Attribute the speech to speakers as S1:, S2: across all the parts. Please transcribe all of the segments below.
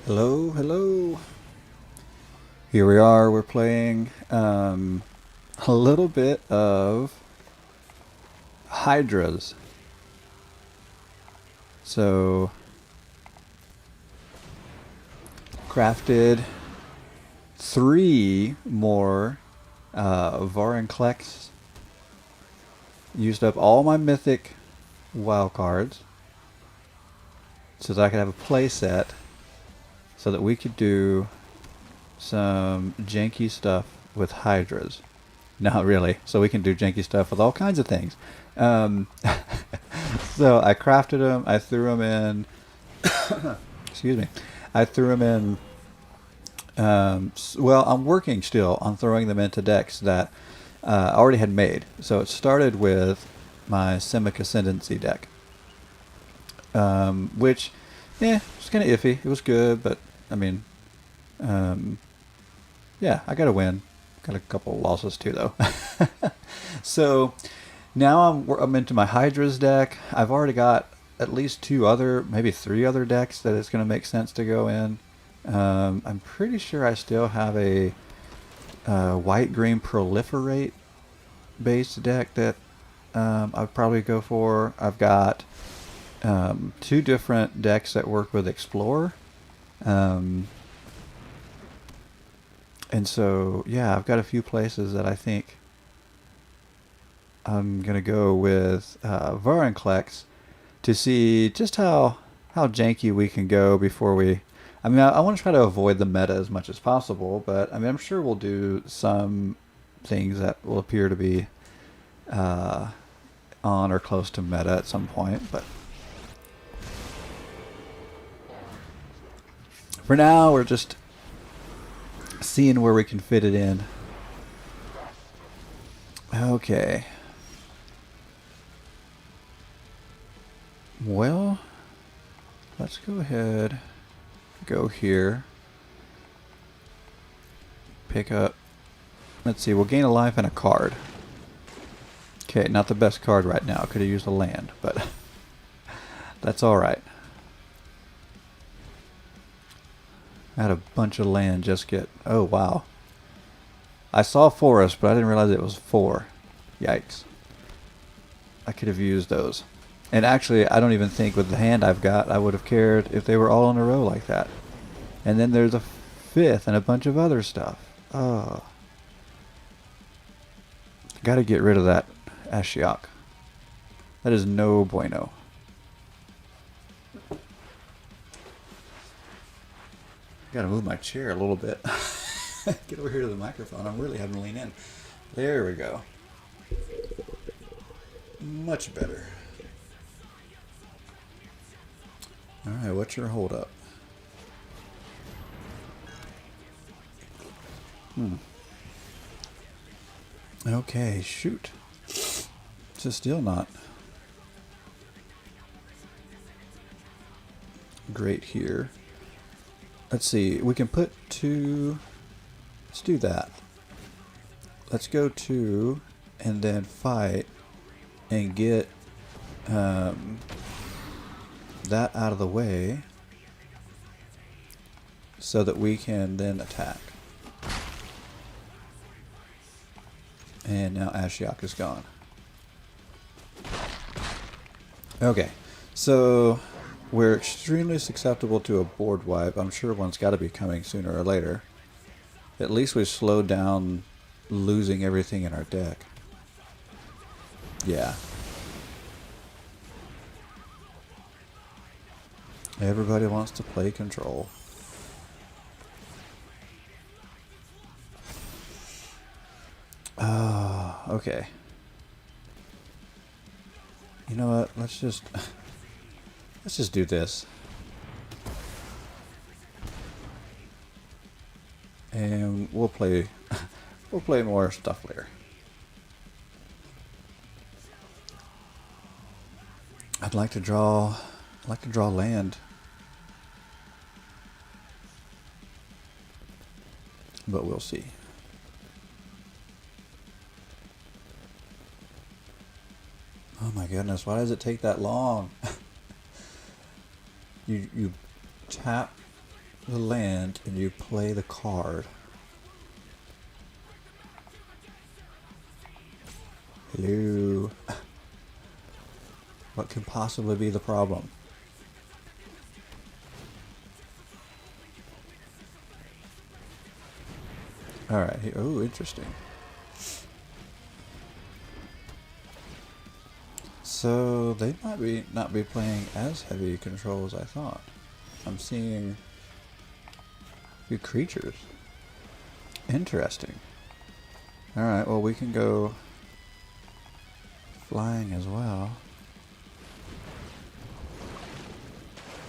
S1: Hello, hello. Here we are. We're playing a little bit of Hydras. So, crafted 3 more Vorinclex. Used up all my mythic wild cards so that I could have a play set so that we could do some janky stuff with Hydras. Not really. So we can do janky stuff with all kinds of things. Um, so I crafted them. I threw them in. Excuse me. I threw them in. Well, I'm working still on throwing them into decks that I already had made. So it started with my Simic Ascendancy deck, which, was kind of iffy. It was good, but I mean, yeah, I got a win. Got a couple losses too, though. So now I'm into my Hydras deck. I've already got at least 2 other, maybe 3 other decks that it's going to make sense to go in. I'm pretty sure I still have a white-green proliferate based deck that I'd probably go for. I've got 2 different decks that work with Explorer. And so, yeah, I've got a few places that I think I'm going to go with Vorinclex to see just how janky we can go before we... I mean, I want to try to avoid the meta as much as possible, but I mean, I'm sure we'll do some things that will appear to be on or close to meta at some point, but for now, we're just seeing where we can fit it in. Okay. Well, let's go ahead, go here, pick up, let's see, we'll gain a life and a card. Okay, not the best card right now. Could have used a land, but that's alright. I had a bunch of land just get... Oh, wow. I saw forest, but I didn't realize it was 4. Yikes. I could have used those. And actually, I don't even think with the hand I've got, I would have cared if they were all in a row like that. And then there's a 5th and a bunch of other stuff. Oh. Gotta get rid of that Ashiok. That is no bueno. Gotta move my chair a little bit. Get over here to the microphone. I'm really having to lean in. There we go. Much better. Alright, what's your hold up? Okay, shoot. It's still not great here. Let's see, we can put 2... Let's do that. Let's go 2 and then fight and get that out of the way so that we can then attack. And now Ashiok is gone. Okay, so we're extremely susceptible to a board wipe. I'm sure one's got to be coming sooner or later. At least we've slowed down losing everything in our deck. Yeah. Everybody wants to play control. Oh, okay. You know what? Let's just do this. And we'll play more stuff later. I'd like to draw land. But we'll see. Oh my goodness, why does it take that long? You tap the land and you play the card. Hello. What could possibly be the problem? Alright, oh, interesting. So they might not be playing as heavy control as I thought. I'm seeing a few creatures. Interesting. Alright, well we can go flying as well.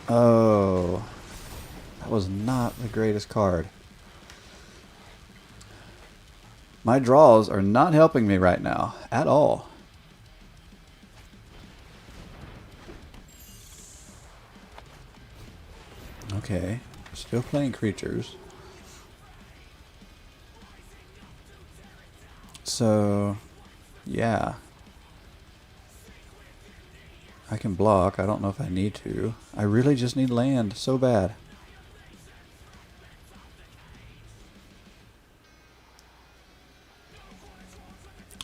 S1: Oh, that was not the greatest card. My draws are not helping me right now at all. Okay, still playing creatures. So, yeah. I can block. I don't know if I need to. I really just need land so bad.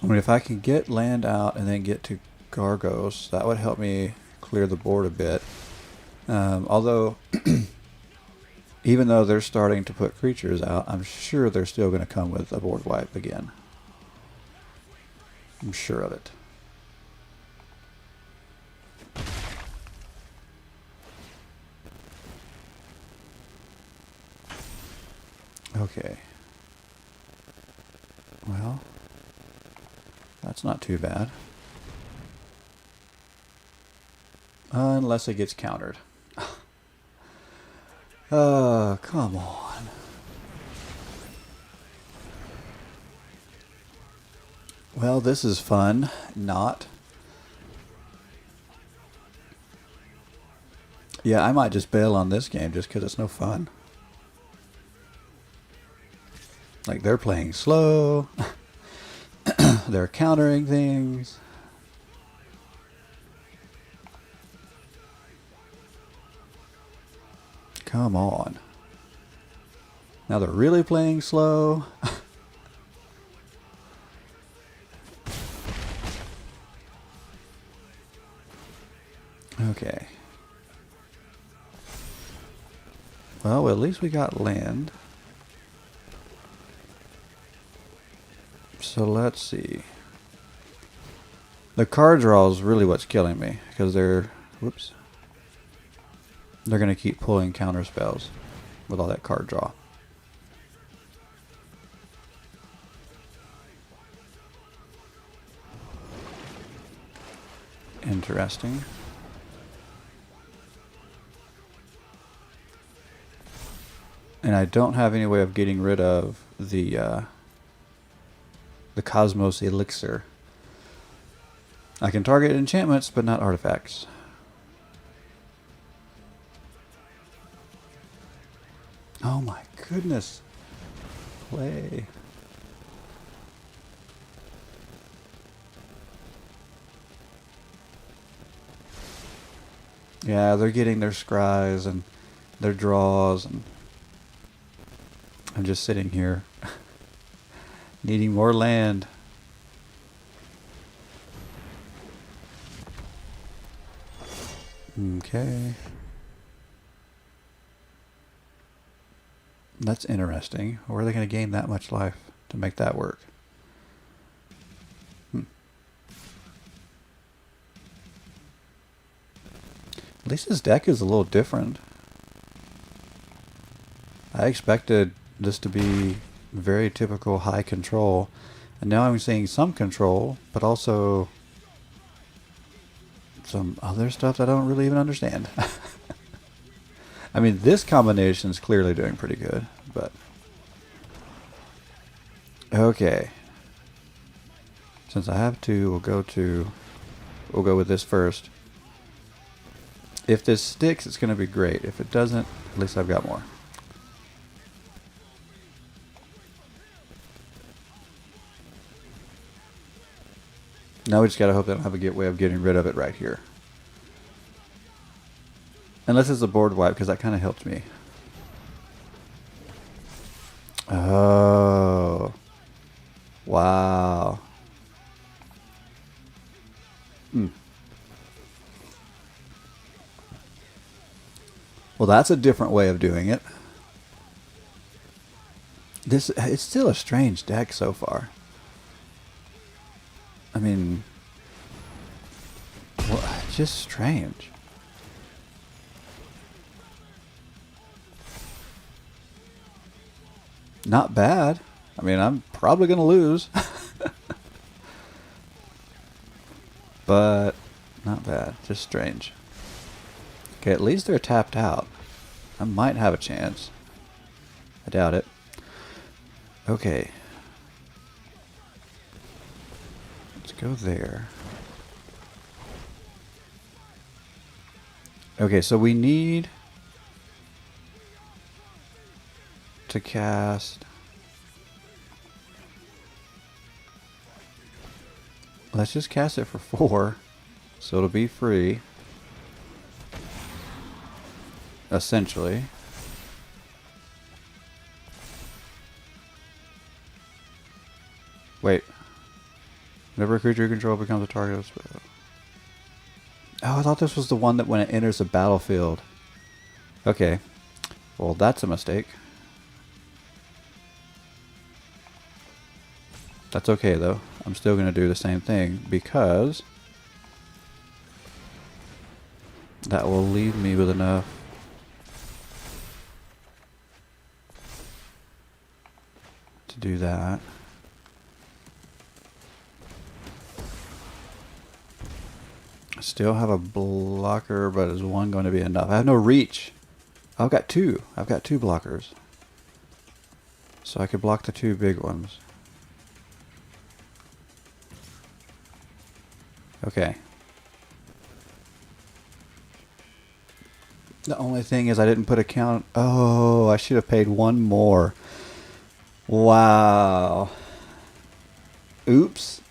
S1: I mean, if I can get land out and then get to Gargos, that would help me clear the board a bit. Although, even though they're starting to put creatures out, I'm sure they're still going to come with a board wipe again. I'm sure of it. Okay. Well, that's not too bad. Unless it gets countered. Oh, come on. Well, this is fun. Not. Yeah, I might just bail on this game just because it's no fun. Like, they're playing slow. They're countering things. Come on. Now they're really playing slow. Okay. Well, at least we got land. So let's see. The card draw is really what's killing me because they're, whoops, they're going to keep pulling counter spells with all that card draw. Interesting. And I don't have any way of getting rid of the Cosmos Elixir. I can target enchantments, but not artifacts. Oh my goodness. Play. Yeah, they're getting their scries and their draws, and I'm just sitting here needing more land. Okay. That's interesting. Where are they going to gain that much life to make that work? At least his deck is a little different. I expected this to be very typical high control, and now I'm seeing some control, but also some other stuff that I don't really even understand. I mean, this combination is clearly doing pretty good, but okay. Since I have to, we'll go with this first. If this sticks, it's going to be great. If it doesn't, at least I've got more. Now we just got to hope they don't have a way of getting rid of it right here. Unless it's a board wipe, because that kind of helped me. Oh. Wow. Hmm. Well, that's a different way of doing it. It's still a strange deck so far. I mean, well, just strange. Not bad. I mean, I'm probably going to lose. But not bad. Just strange. Okay, at least they're tapped out. I might have a chance. I doubt it. Okay. Let's go there. Okay, so we need to cast... Let's just cast it for 4, so it'll be free. Essentially. Wait. Whenever a creature you control becomes a target of spell. Oh, I thought this was the one that when it enters the battlefield. Okay. Well, that's a mistake. That's okay, though. I'm still going to do the same thing because that will leave me with enough to do that. I still have a blocker, but is one going to be enough? I have no reach. I've got 2. I've got 2 blockers. So I could block the 2 big ones. Okay. The only thing is I didn't put a count. Oh, I should have paid 1 more. Wow. Oops.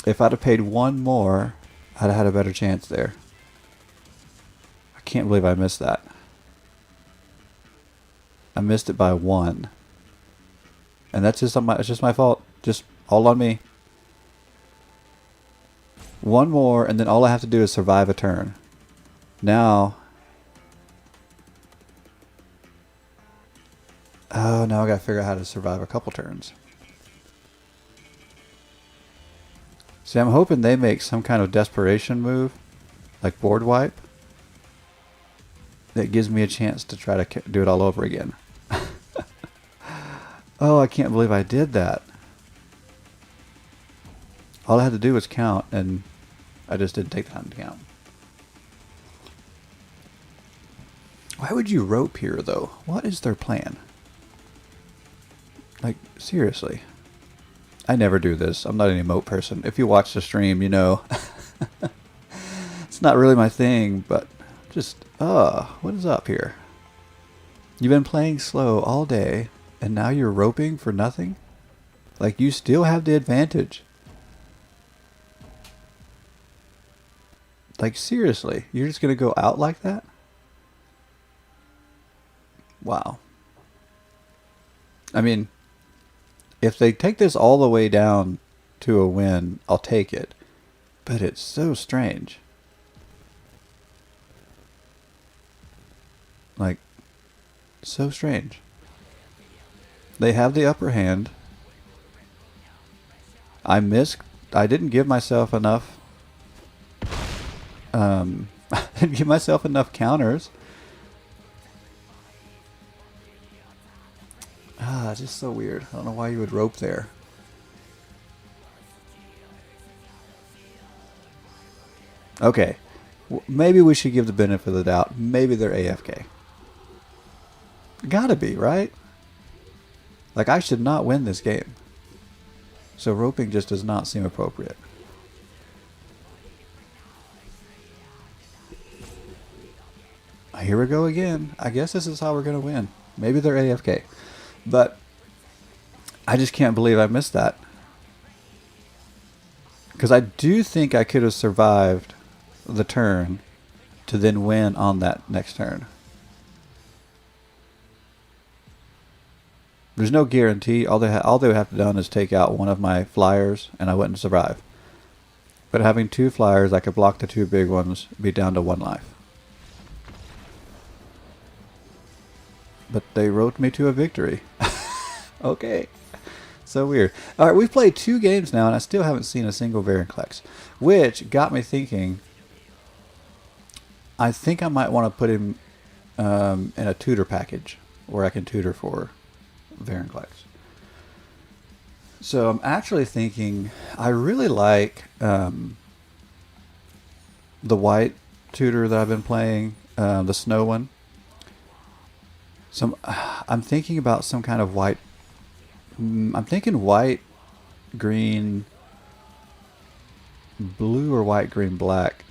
S1: If I'd have paid 1 more, I'd have had a better chance there. I can't believe I missed that. I missed it by 1. And that's just it's just my fault. Just all on me. 1 more, and then all I have to do is survive a turn. Now... Oh, now I gotta figure out how to survive a couple turns. See, I'm hoping they make some kind of desperation move, like board wipe, that gives me a chance to try to do it all over again. Oh, I can't believe I did that. All I had to do was count, and I just didn't take the time to count. Why would you rope here, though? What is their plan? Like, seriously. I never do this. I'm not an emote person. If you watch the stream, you know. It's not really my thing, but just, what is up here? You've been playing slow all day, and now you're roping for nothing? Like, you still have the advantage. Like, seriously, you're just going to go out like that? Wow. I mean, if they take this all the way down to a win, I'll take it. But it's so strange. Like, so strange. They have the upper hand. I didn't give myself enough... I didn't give myself enough counters. Just so weird. I don't know why you would rope there. Okay. Maybe we should give the benefit of the doubt. Maybe they're AFK. Gotta be, right? Like, I should not win this game. So roping just does not seem appropriate. Here we go again. I guess this is how we're going to win. Maybe they're AFK. But I just can't believe I missed that. Because I do think I could have survived the turn to then win on that next turn. There's no guarantee. All they would have to done is take out one of my flyers, and I wouldn't survive. But having 2 flyers, I could block the 2 big ones, be down to 1 life. But they wrote me to a victory. Okay. So weird. Alright, we've played 2 games now, and I still haven't seen a single Vorinclex. Which got me thinking, I think I might want to put him in a tutor package, where I can tutor for Vorinclex. So I'm actually thinking, I really like the white tutor that I've been playing, the snow one. I'm thinking about some kind of white. I'm thinking white, green, blue, or white, green, black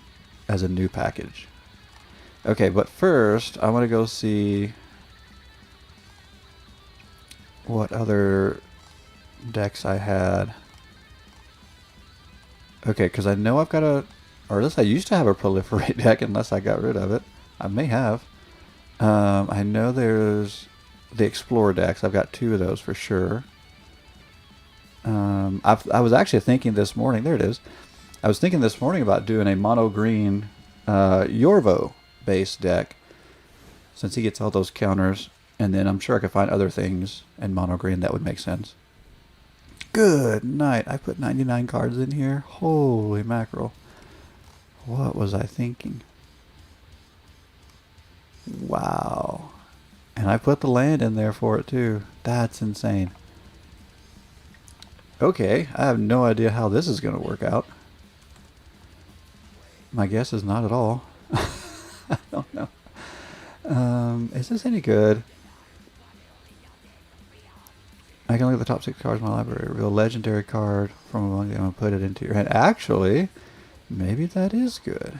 S1: as a new package. Okay, but first I want to go see what other decks I had. Okay, because I know I've got a, or at least I used to have a proliferate deck, unless I got rid of it. I may have. I know there's the Explorer decks. I've got 2 of those for sure. I was actually thinking this morning, there it is. I was thinking this morning about doing a mono green Yorvo base deck, since he gets all those counters, and then I'm sure I could find other things in mono green that would make sense. Good night. I put 99 cards in here. Holy mackerel. What was I thinking? Wow. And I put the land in there for it too. That's insane. Okay, I have no idea how this is going to work out. My guess is not at all. I don't know. Is this any good? I can look at the top 6 cards in my library. Reveal a legendary card from among them and put it into your hand. Actually, maybe that is good.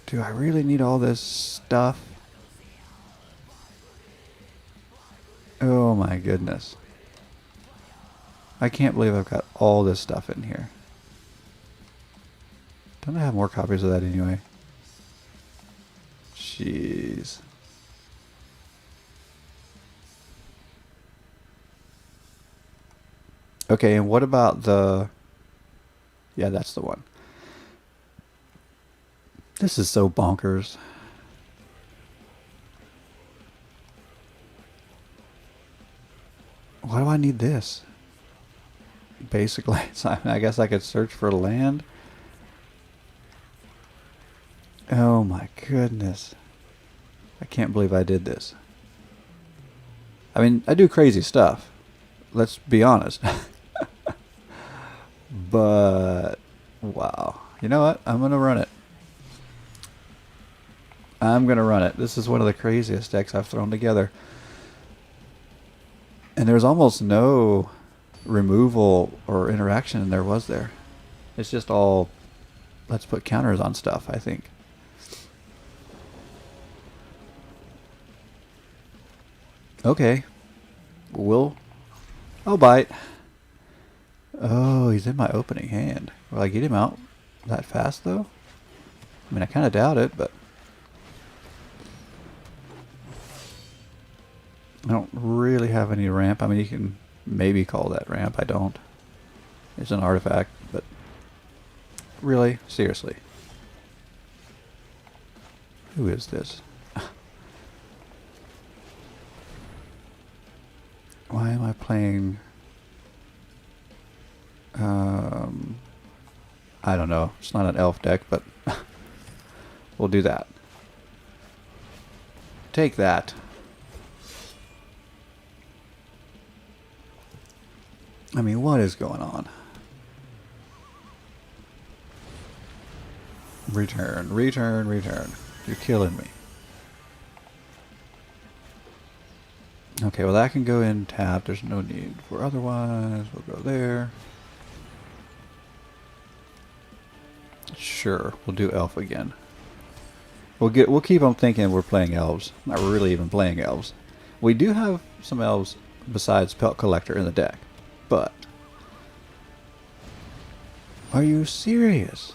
S1: Do I really need all this stuff? Oh my goodness. I can't believe I've got all this stuff in here. Don't I have more copies of that anyway? Jeez. Okay, and what about the... Yeah, that's the one. This is so bonkers. Why do I need this? Basically, I guess I could search for land. Oh my goodness. I can't believe I did this. I mean, I do crazy stuff. Let's be honest. But, wow. You know what? I'm going to run it. I'm going to run it. This is one of the craziest decks I've thrown together. And there's almost no removal or interaction there was there. It's just all, let's put counters on stuff, I think. Okay. I'll bite. Oh, he's in my opening hand. Will I get him out that fast, though? I mean, I kind of doubt it, but... I don't really have any ramp. I mean, you can maybe call that ramp. I don't. It's an artifact, but... Really? Seriously? Who is this? Why am I playing... I don't know. It's not an elf deck, but we'll do that. Take that. I mean, what is going on? Return, return, return. You're killing me. Okay, well that can go in tap. There's no need for otherwise. We'll go there. Sure, we'll do elf again. We'll keep on thinking we're playing elves. Not really even playing elves. We do have some elves besides Pelt Collector in the deck, but are you serious?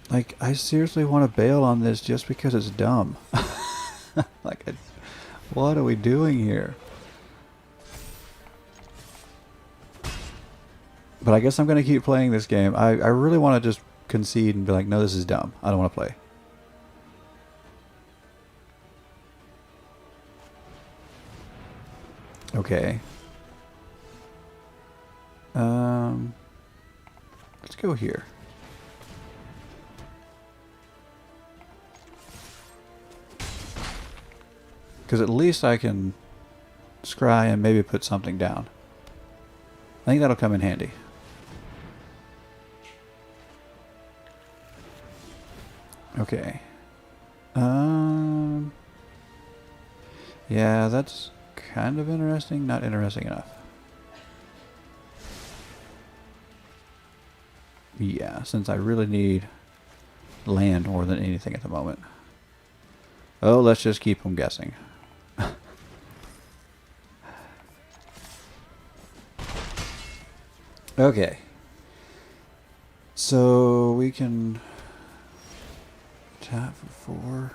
S1: Like, I seriously want to bail on this just because it's dumb. Like, what are we doing here? But I guess I'm going to keep playing this game. I really want to just concede and be like, no, this is dumb. I don't want to play. Okay. Let's go here. Because at least I can scry and maybe put something down. I think that'll come in handy. Okay. Yeah, that's kind of interesting. Not interesting enough. Yeah, since I really need land more than anything at the moment. Oh, let's just keep them guessing. Okay. So we can tap for 4.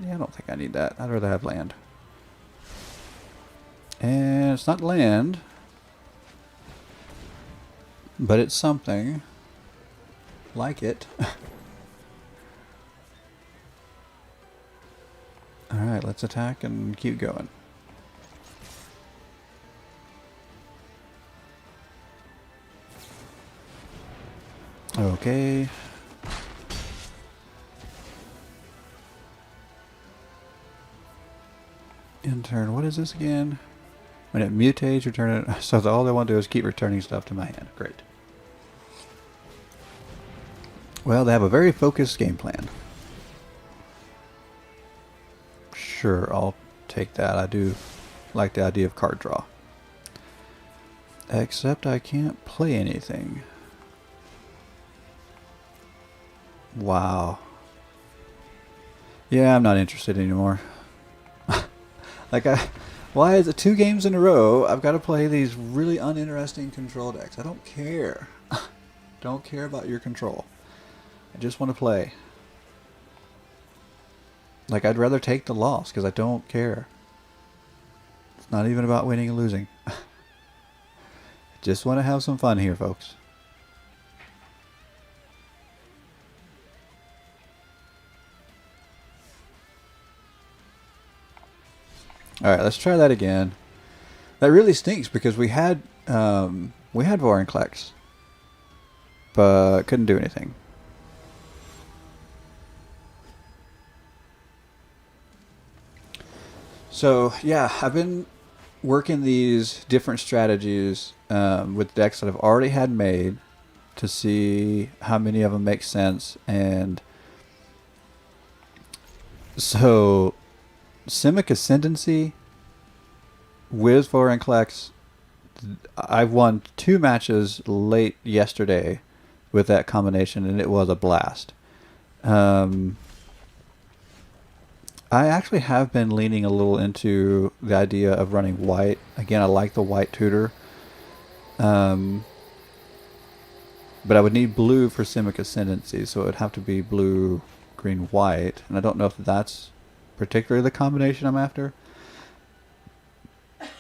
S1: Yeah, I don't think I need that. I'd rather have land. And it's not land, but it's something like it. Alright, let's attack and keep going. Okay. In turn, what is this again? When it mutates, return it. So all they want to do is keep returning stuff to my hand. Great. Well, they have a very focused game plan. Sure, I'll take that. I do like the idea of card draw. Except I can't play anything. Wow. Yeah, I'm not interested anymore. Like, why is it 2 games in a row I've got to play these really uninteresting control decks? I don't care. Don't care about your control. I just want to play. Like, I'd rather take the loss because I don't care. It's not even about winning and losing. I just want to have some fun here, folks. Alright, let's try that again. That really stinks because we had Vorinclex, but couldn't do anything. So yeah, I've been working these different strategies with decks that I've already had made to see how many of them make sense. And so Simic Ascendancy with Vorinclex, I've won 2 matches late yesterday with that combination, and it was a blast. I actually have been leaning a little into the idea of running white. Again, I like the white tutor. But I would need blue for Simic Ascendancy, so it would have to be blue, green, white. And I don't know if that's particularly the combination I'm after.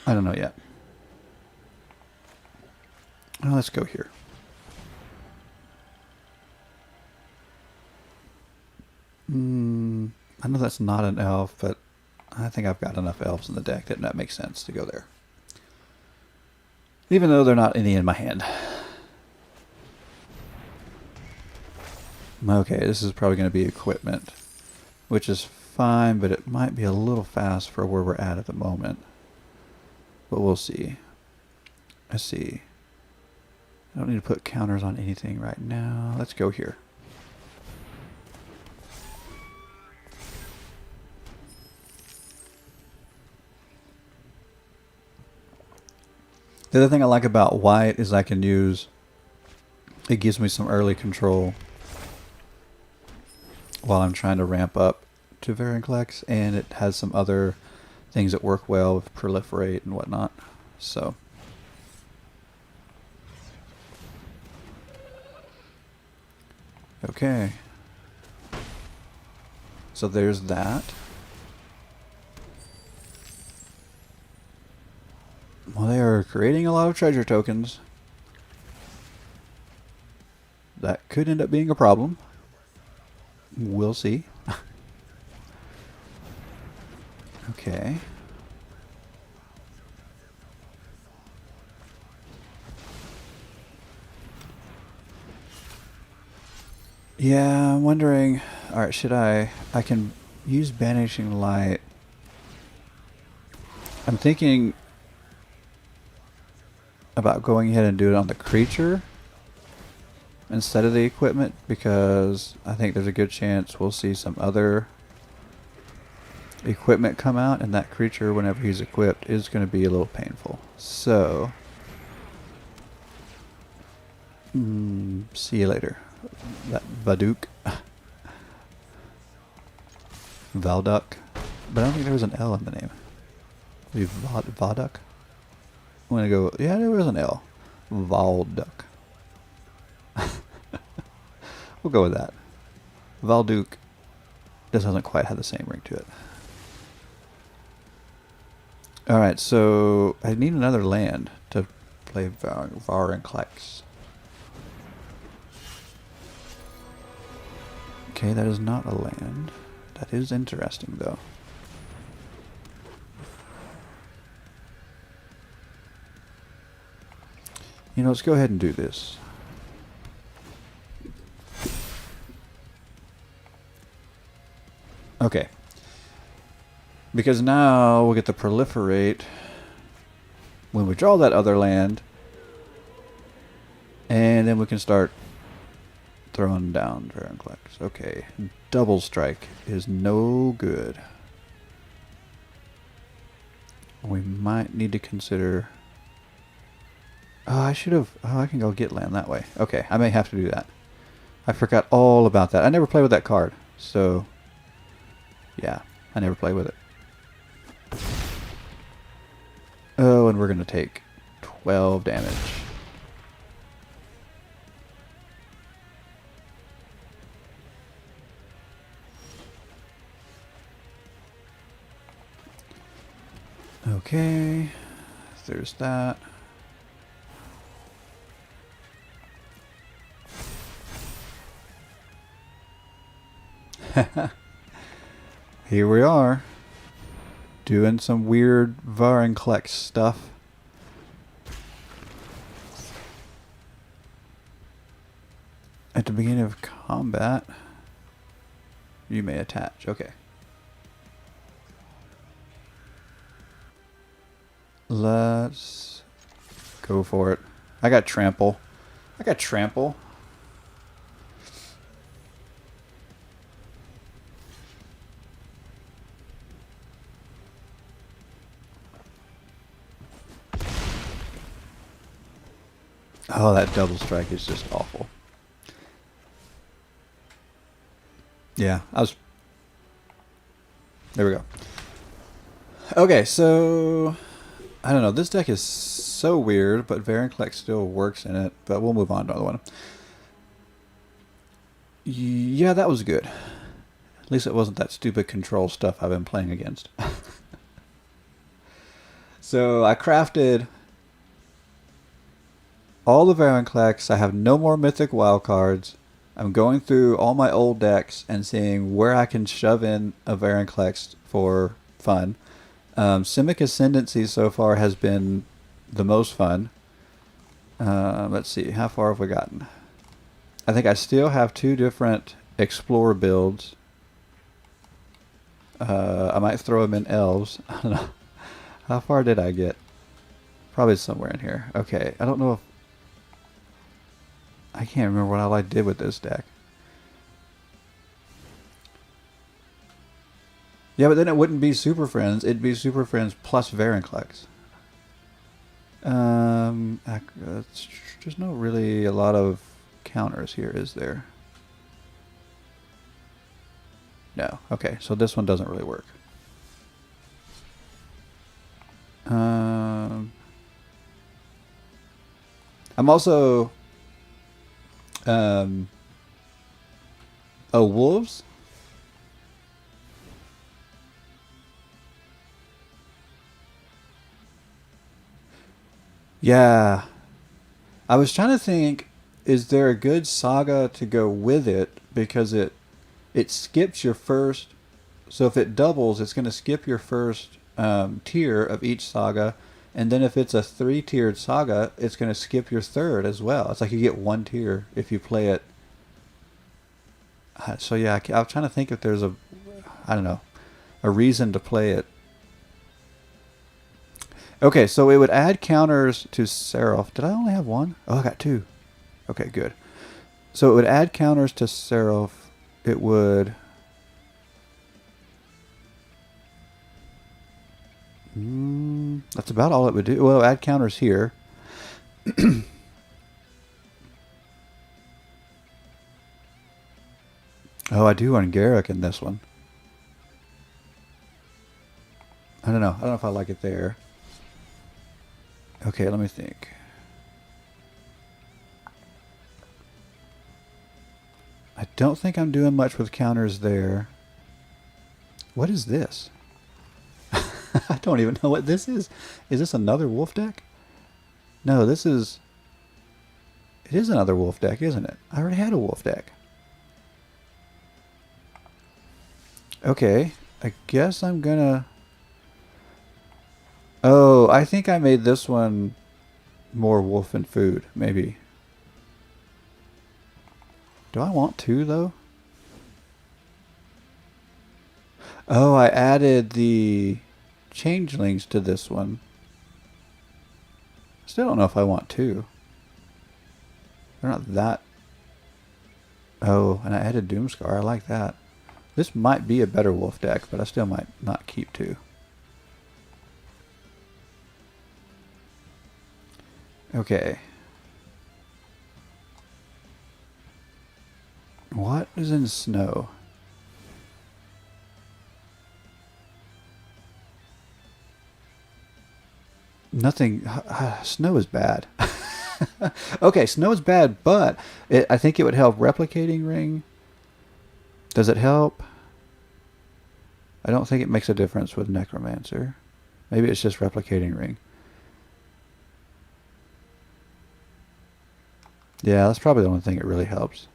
S1: I don't know yet. Well, let's go here. I know that's not an elf, but I think I've got enough elves in the deck that makes sense to go there. Even though they're not any in my hand. Okay, this is probably going to be equipment, which is fine, but it might be a little fast for where we're at the moment. But we'll see. Let's see. I don't need to put counters on anything right now. Let's go here. The other thing I like about white is I can use, it gives me some early control while I'm trying to ramp up to Vorinclex, and it has some other things that work well with proliferate and whatnot. So Okay. So there's that. Well, they are creating a lot of treasure tokens. That could end up being a problem. We'll see. Okay. Yeah, I'm wondering... Alright, should I can use Banishing Light. I'm thinking about going ahead and do it on the creature instead of the equipment, because I think there's a good chance we'll see some other equipment come out, and that creature, whenever he's equipped, is going to be a little painful. So, see you later. That Vaduk. Valduk. But I don't think there was an L in the name. Maybe Vaduk? I'm going to go, yeah, there was an L. Valduk. We'll go with that. Valduk just doesn't quite have the same ring to it. Alright, so I need another land to play Vorinclex. Okay, that is not a land. That is interesting, though. You know, let's go ahead and do this. Okay. Because now we'll get to proliferate when we draw that other land. And then we can start throwing down Vorinclex. Okay. Double strike is no good. We might need to consider... Oh, I should have... Oh, I can go get land that way. Okay, I may have to do that. I forgot all about that. I never play with that card. So, yeah, I never play with it. Oh, and we're going to take 12 damage. Okay, there's that. Here we are, doing some weird Vorinclex stuff. At the beginning of combat, you may attach. Okay. Let's go for it. I got trample. I got trample. Oh, that double strike is just awful. Yeah, there we go. Okay, so... I don't know, this deck is so weird, but Vorinclex still works in it, but we'll move on to another one. Yeah, that was good. At least it wasn't that stupid control stuff I've been playing against. So I crafted all the Vorinclex. I have no more mythic wildcards. I'm going through all my old decks and seeing where I can shove in a Vorinclex for fun. Simic Ascendancy so far has been the most fun. Let's see, how far have we gotten? I think I still have 2 different Explorer builds. I might throw them in Elves. I don't know. How far did I get? Probably somewhere in here. Okay, I don't know if... I can't remember what all I did with this deck. Yeah, but then it wouldn't be Super Friends. It'd be Super Friends plus Vorinclex. There's no really a lot of counters here, is there? No. Okay, so this one doesn't really work. I'm also Oh, wolves? Yeah. I was trying to think, is there a good saga to go with it? Because it skips your first. So if it doubles, it's going to skip your first tier of each saga, and then if it's a three-tiered saga, it's going to skip your third as well. It's like you get one tier if you play it. So yeah, I'm trying to think if there's a, I don't know, a reason to play it. Okay, so it would add counters to Seraph. Did I only have one? Oh, I got two. Okay, good. So it would add counters to Seraph. It would. That's about all it would do. Well, add counters here. Oh, I do want Garruk in this one. I don't know. I don't know if I like it there. Okay, let me think. I don't think I'm doing much with counters there. What is this? I don't even know what this is. Is this another wolf deck? No, this is... It is another wolf deck, isn't it? I already had a wolf deck. Okay, I guess I'm gonna... Oh, I think I made this one more wolf and food, maybe. Do I want two, though? Oh, I added the changelings to this one. Still don't know if I want two. They're not that... Oh, and I added Doomscar. I like that. This might be a better wolf deck, but I still might not keep two. Okay. What is in snow? Nothing. Snow is bad. Okay, snow is bad, but I think it would help replicating ring. Does it help? I don't think it makes a difference with necromancer. Maybe it's just replicating ring. Yeah, that's probably the only thing it really helps.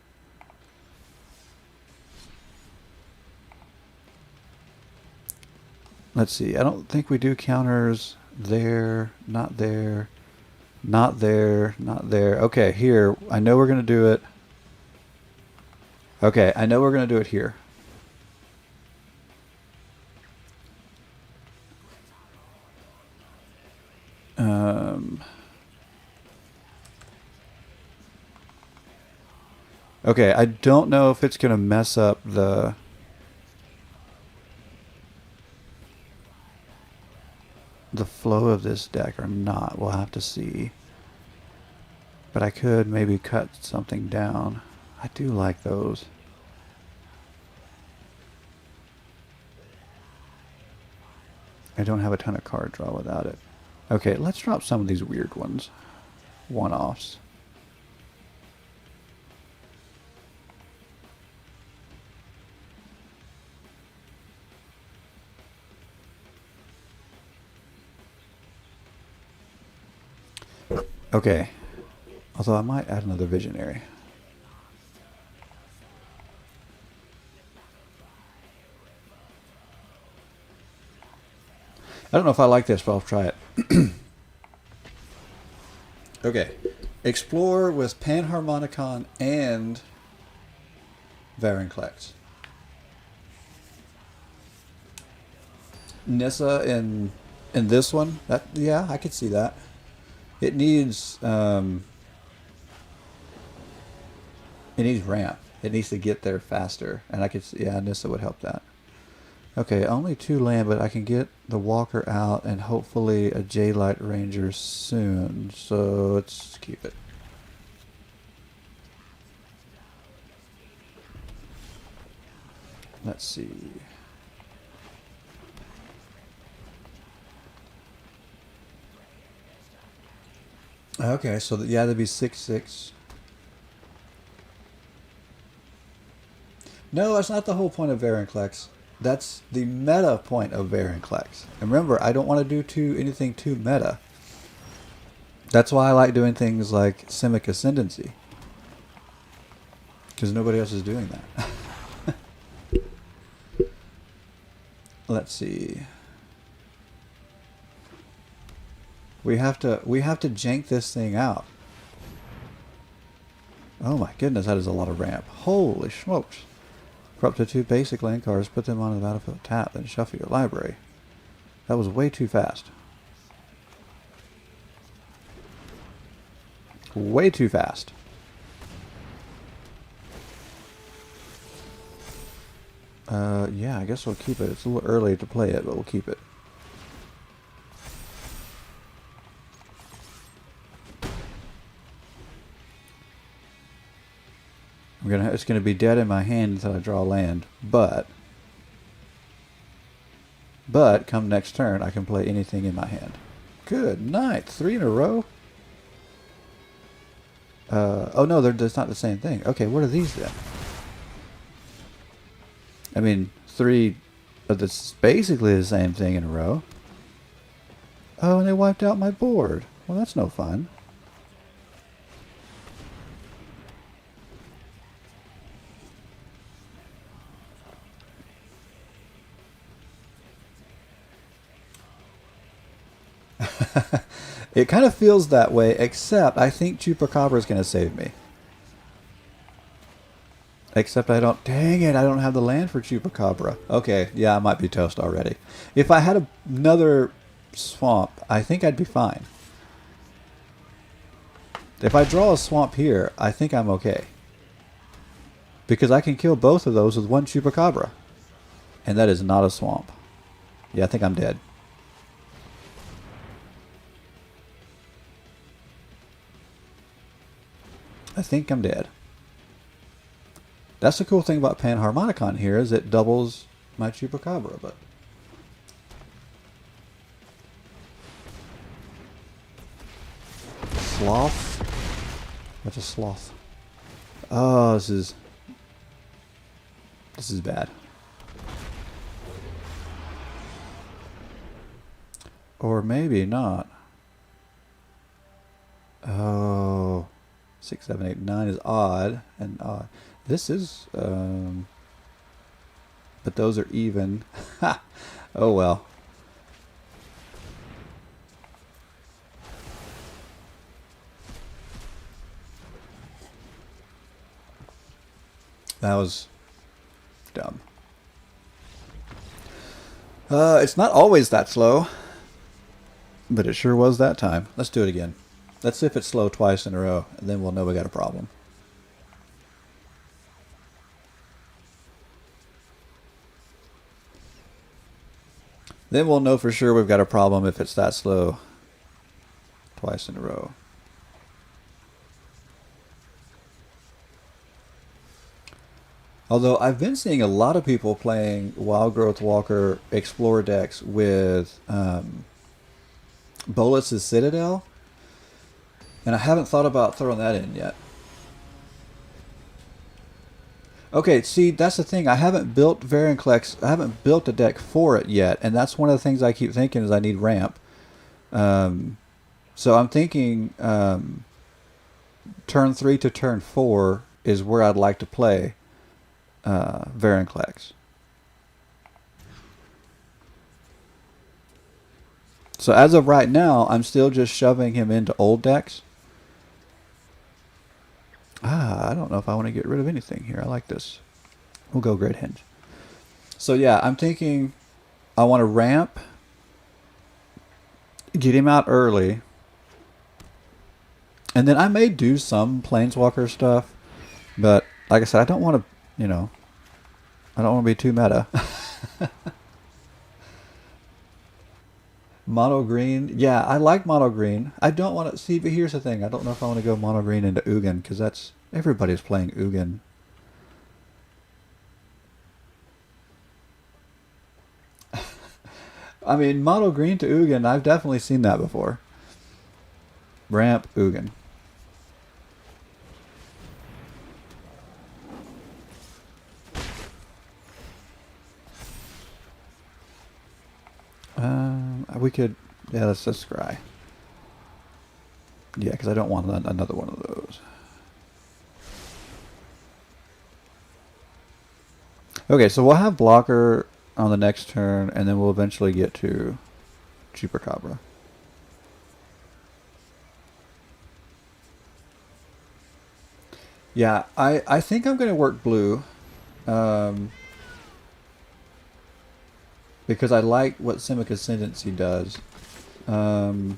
S1: Let's see. I don't think we do counters there, not there, not there, not there. Okay, here. I know we're going to do it. Okay, I know we're going to do it here. Okay, I don't know if it's going to mess up the flow of this deck or not. We'll have to see. But I could maybe cut something down. I do like those. I don't have a ton of card draw without it. Okay, let's drop some of these weird ones. One-offs. Okay. Although I might add another visionary. I don't know if I like this, but I'll try it. Okay. Explore with Panharmonicon and Vorinclex. Nissa in this one. Yeah, I could see that. It needs ramp. It needs to get there faster, and I could see, yeah, Nissa would help that. Okay, only 2 land, but I can get the Walker out and hopefully a J-Light Ranger soon. So let's keep it. Let's see. Okay, so yeah, that'd be 6/6. No, that's not the whole point of Vorinclex. That's the meta point of Vorinclex. And remember, I don't want to do anything too meta. That's why I like doing things like Simic Ascendancy. Because nobody else is doing that. Let's see. We have to jank this thing out. Oh my goodness, that is a lot of ramp. Holy smokes. For up to 2 basic land cards, put them on the battlefield tap, then shuffle your library. That was way too fast. Way too fast. Yeah, I guess we'll keep it. It's a little early to play it, but we'll keep it. It's gonna be dead in my hand until I draw land, but come next turn I can play anything in my hand. Good night. 3 in a row. Oh no, that's not the same thing. Okay, what are these then? I mean, 3 of this basically the same thing in a row. Oh, and they wiped out my board. Well, that's no fun. It kind of feels that way, except I think Chupacabra is going to save me. Except I don't... Dang it, I don't have the land for Chupacabra. Okay, yeah, I might be toast already. If I had another swamp, I think I'd be fine. If I draw a swamp here, I think I'm okay. Because I can kill both of those with 1 Chupacabra. And that is not a swamp. Yeah, I think I'm dead. I think I'm dead. That's the cool thing about Panharmonicon here, is it doubles my Chupacabra, but... Sloth? What's a sloth? Oh, this is bad. Or maybe not. Oh... 6, 7, 8, 9 is odd, and this is, but those are even. Ha! Oh well. That was dumb. It's not always that slow, but it sure was that time. Let's do it again. Let's see if it's slow twice in a row, and then we'll know we got a problem. Then we'll know for sure we've got a problem if it's that slow twice in a row. Although I've been seeing a lot of people playing Wild Growth Walker Explorer decks with Bolas's Citadel. And I haven't thought about throwing that in yet. Okay, see, that's the thing. I haven't built Vorinclex. I haven't built a deck for it yet. And that's one of the things I keep thinking is I need ramp. So I'm thinking turn 3 to turn 4 is where I'd like to play Vorinclex. So as of right now, I'm still just shoving him into old decks. I don't know if I want to get rid of anything here. I like this. We'll go Great Henge. So yeah, I'm thinking I want to ramp, get him out early, and then I may do some Planeswalker stuff, but like I said, I don't want to, you know, I don't want to be too meta. Mono green. Yeah, I like mono green. I don't want to... See, but here's the thing. I don't know if I want to go mono green into Ugin, because that's... Everybody's playing Ugin. I mean, mono green to Ugin, I've definitely seen that before. Ramp, Ugin. We could... Yeah, let's just scry. Yeah, because I don't want another one of those. Okay, so we'll have blocker on the next turn, and then we'll eventually get to Chupacabra. Yeah, I think I'm going to work blue. Because I like what Simic Ascendancy does. And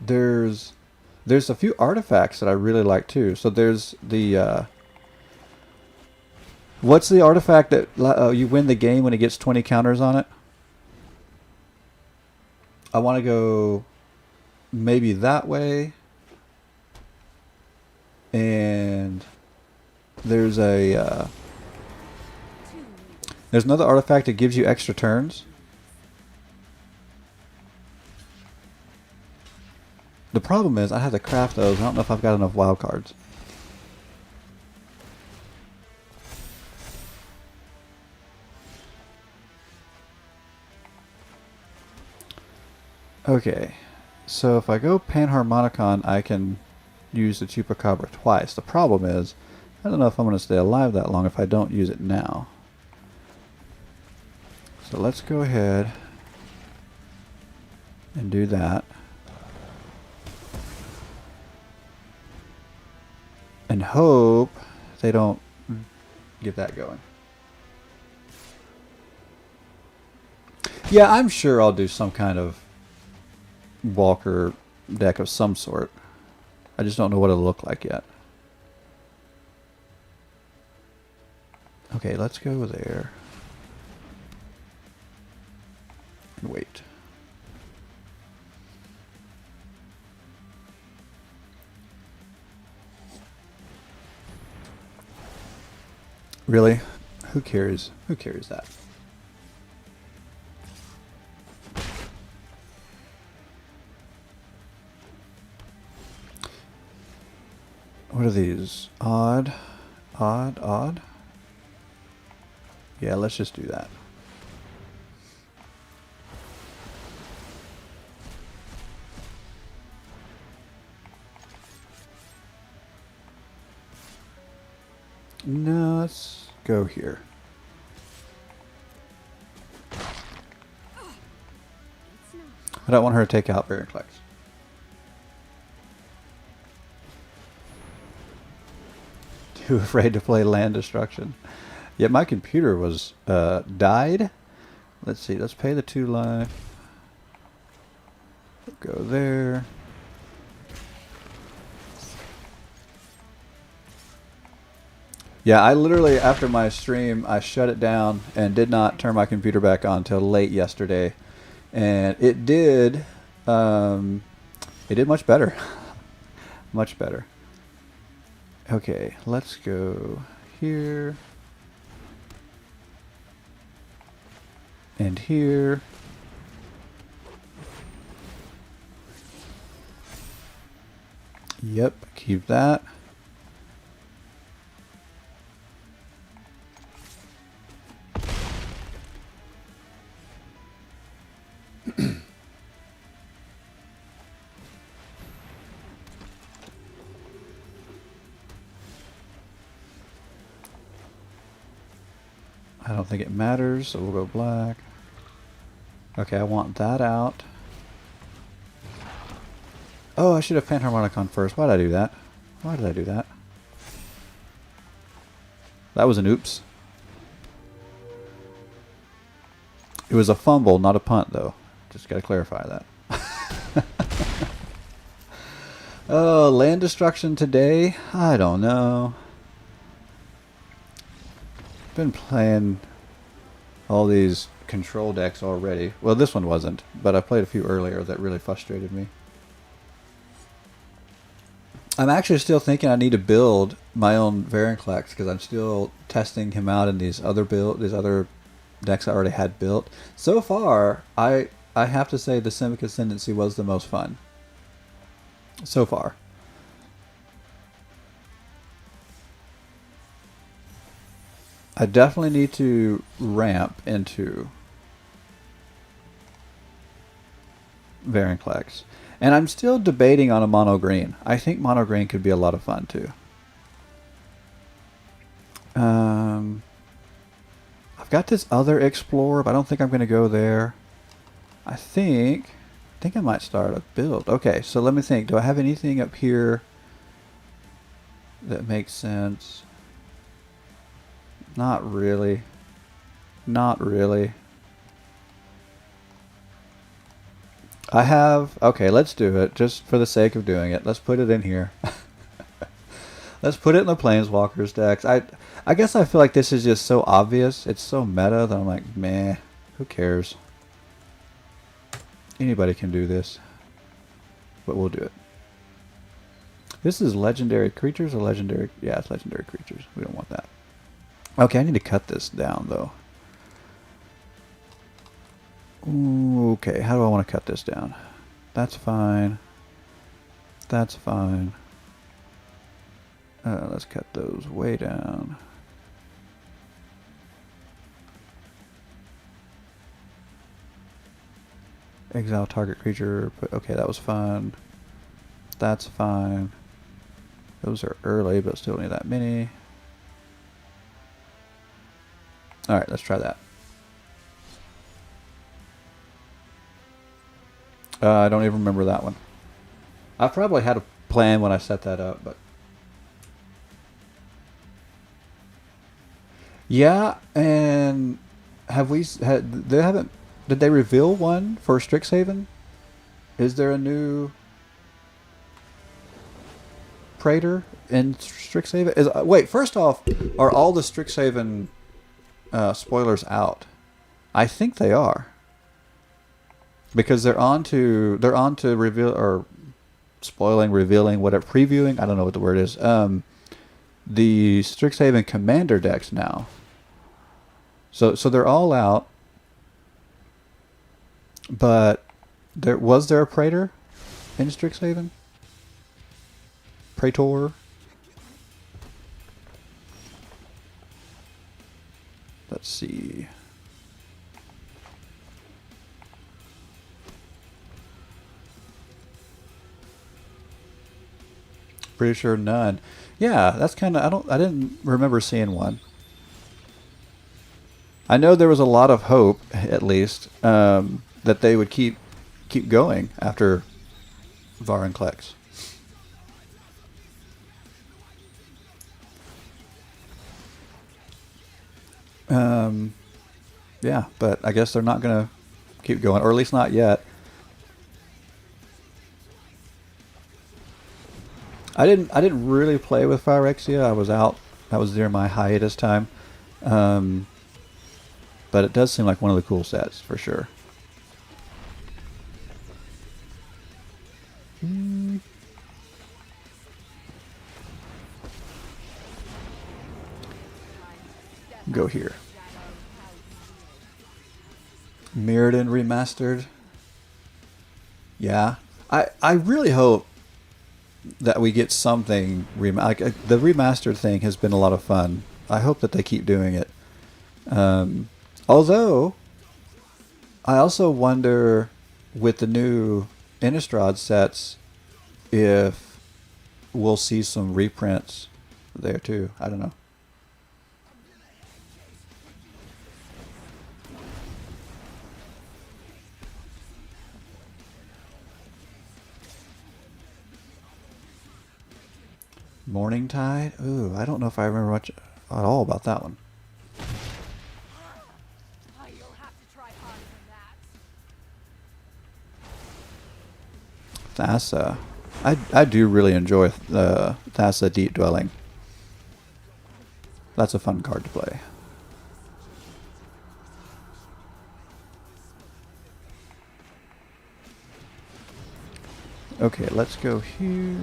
S1: there's a few artifacts that I really like too. So there's the... what's the artifact that you win the game when it gets 20 counters on it? I want to go maybe that way. And there's a... there's another artifact that gives you extra turns. The problem is I have to craft those. I don't know if I've got enough wild cards. Okay, so if I go Panharmonicon, I can use the Chupacabra twice. The problem is, I don't know if I'm going to stay alive that long if I don't use it now. So let's go ahead and do that. And hope they don't get that going. Yeah, I'm sure I'll do some kind of Walker deck of some sort. I just don't know what it'll look like yet. Okay, let's go there. And wait. Really? Who carries? Who carries that? What are these? Odd? Odd? Odd? Yeah, let's just do that. No, let's go here. I don't want her to take out Vorinclex. Too afraid to play land destruction. Yet my computer was died. Let's see. Let's pay the 2 life. Go there. Yeah, I literally, after my stream, I shut it down and did not turn my computer back on until late yesterday. And it did much better. Much better. Okay, let's go here. And here. Yep, keep that. I don't think it matters, so we'll go black. Okay, I want that out. Oh, I should have Panharmonicon first. Why did I do that? Why did I do that? That was an oops. It was a fumble, not a punt, though. Just gotta clarify that. Oh, land destruction today? I don't know. Been playing all these control decks already. Well, this one wasn't, but I played a few earlier that really frustrated me. I'm actually still thinking I need to build my own Vorinclex because I'm still testing him out in these other decks I already had built. So far, I have to say the Simic Ascendancy was the most fun. So far. I definitely need to ramp into Vorinclex. And I'm still debating on a mono green. I think mono green could be a lot of fun too. I've got this other Explorer, but I don't think I'm going to go there. I think I might start a build. Okay, so let me think. Do I have anything up here that makes sense? Not really. Not really. I have... Okay, let's do it. Just for the sake of doing it. Let's put it in here. Let's put it in the Planeswalkers decks. I guess I feel like this is just so obvious. It's so meta that I'm like, meh, who cares? Anybody can do this. But we'll do it. This is legendary creatures or legendary... Yeah, it's legendary creatures. We don't want that. Okay, I need to cut this down, though. Ooh, okay, how do I want to cut this down? That's fine. That's fine. Let's cut those way down. Exile target creature. Okay, that was fun. That's fine. Those are early, but still need that many. Alright, let's try that. I don't even remember that one. I probably had a plan when I set that up, but... Yeah, and have we... They haven't... Did they reveal one for Strixhaven? Is there a new... Praetor in Strixhaven? Wait, first off, are all the Strixhaven spoilers out? I think they are. Because they're on to reveal or spoiling, revealing, whatever, previewing. I don't know what the word is. The Strixhaven Commander decks now. So they're all out. But was there a Praetor in Strixhaven? Praetor. Let's see. Pretty sure none. Yeah, that's kind of... I didn't remember seeing one. I know there was a lot of hope, at least, that they would keep going after Vorinclex. Yeah, but I guess they're not going to keep going, or at least not yet. I didn't really play with Phyrexia. I was out. That was during my hiatus time. But it does seem like one of the cool sets for sure. Go here. Mirrodin remastered. Yeah, I really hope that we get something like the remastered thing has been a lot of fun. I hope that they keep doing it. Although I also wonder with the new Innistrad sets if we'll see some reprints there too. I don't know. Morning Tide? Ooh, I don't know if I remember much at all about that one.
S2: You'll have to try harder than that.
S1: Thassa. I do really enjoy Thassa Deep Dwelling. That's a fun card to play. Okay, let's go here.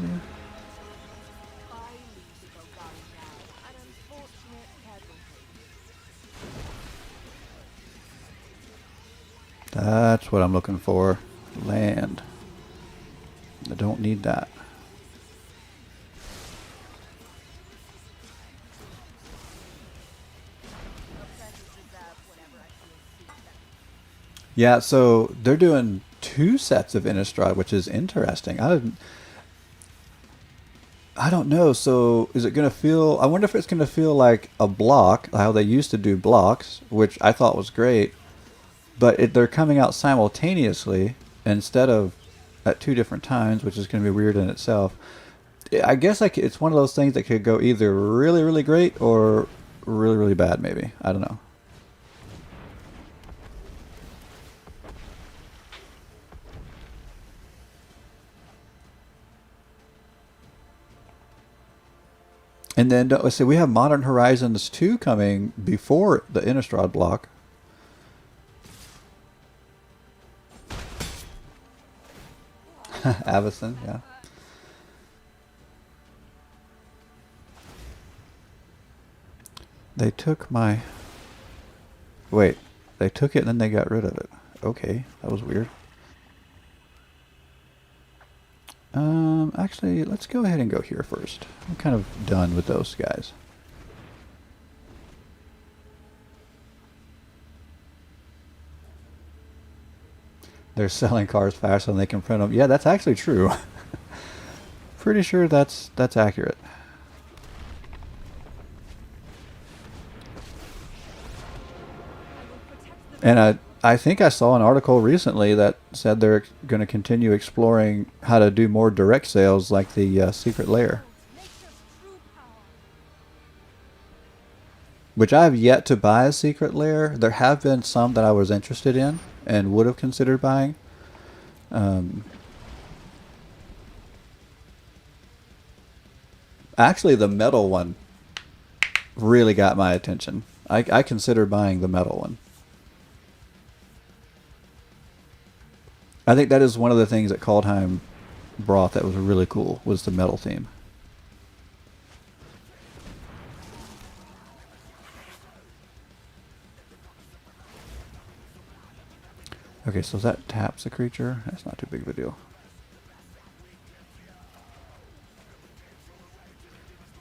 S1: That's what I'm looking for. Land. I don't need that. Yeah, so they're doing 2 sets of Innistrad, which is interesting. I don't know. So is it going to feel? I wonder if it's going to feel like a block, how they used to do blocks, which I thought was great. But they're coming out simultaneously instead of at 2 different times, which is going to be weird in itself. I guess it's one of those things that could go either really, really great or really, really bad. Maybe, I don't know. And then let's see, we have Modern Horizons 2 coming before the Innistrad block. Avacyn, yeah. They took my... Wait, they took it and then they got rid of it. Okay, that was weird. Actually, let's go ahead and go here first. I'm kind of done with those guys. They're selling cars faster than they can print them. Yeah, that's actually true. Pretty sure that's accurate. And I think I saw an article recently that said they're going to continue exploring how to do more direct sales like the Secret Lair. Which I have yet to buy a Secret Lair. There have been some that I was interested in and would have considered buying. Actually, the metal one really got my attention. I considered buying the metal one. I think that is one of the things that Kaldheim brought that was really cool, was the metal theme. Okay, so that taps a creature. That's not too big of a deal.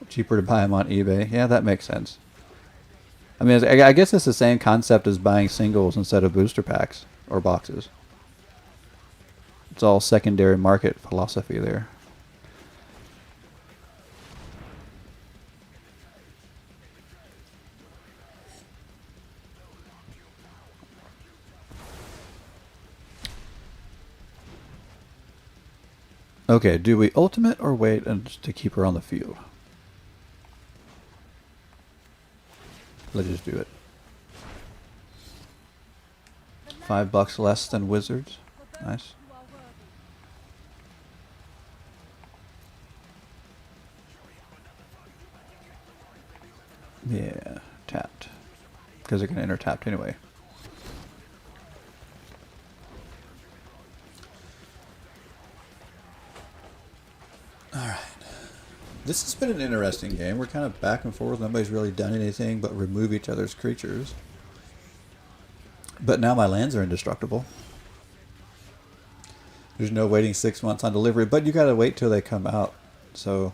S1: Cheaper to buy them on eBay. Yeah, that makes sense. I mean, I guess it's the same concept as buying singles instead of booster packs or boxes. It's all secondary market philosophy there. Okay, do we ultimate or wait to keep her on the field? Let's just do it. $5 less than Wizards. Nice. Yeah, tapped. Because they're going to enter tapped anyway. Alright. This has been an interesting game. We're kind of back and forth. Nobody's really done anything but remove each other's creatures. But now my lands are indestructible. There's no waiting 6 months on delivery, but you gotta wait till they come out. So,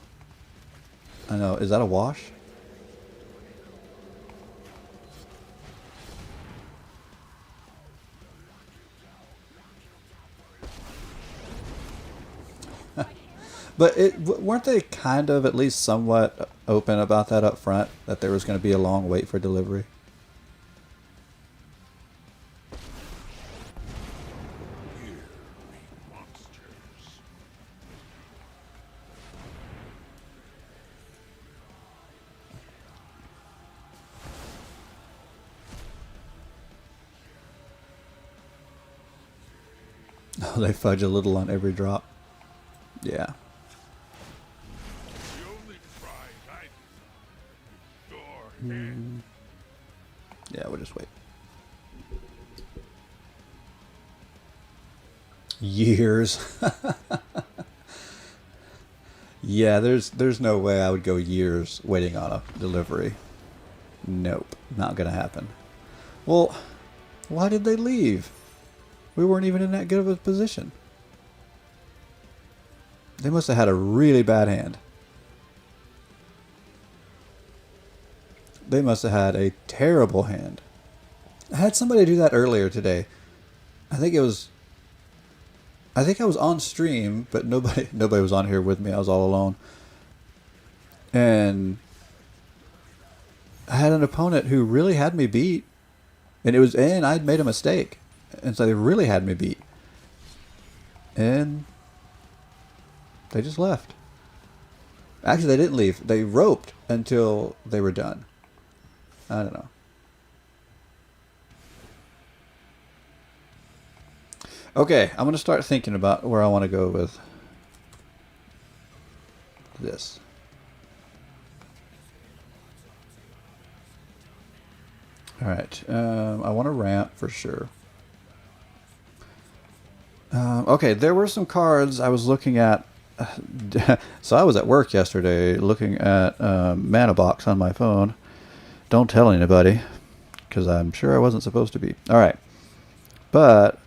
S1: I know. Is that a wash? But weren't they kind of at least somewhat open about that up front, that there was going to be a long wait for delivery? Oh, they fudge a little on every drop. Yeah. Yeah, we'll just wait. Years. Yeah, there's no way I would go years waiting on a delivery. Nope, not gonna happen. Well, why did they leave? We weren't even in that good of a position. They must have had a really bad hand. They must have had a terrible hand. I had somebody do that earlier today. I think it was I think I was on stream, but nobody was on here with me. I was all alone. And I had an opponent who really had me beat, and I'd made a mistake, and so they really had me beat, and they just left. Actually, they didn't leave. They roped until they were done. I don't know. Okay, I'm gonna start thinking about where I want to go with this. All right, I want a ramp for sure. Okay, there were some cards I was looking at. So I was at work yesterday looking at Mana Box on my phone. Don't tell anybody, because I'm sure I wasn't supposed to be. All right, but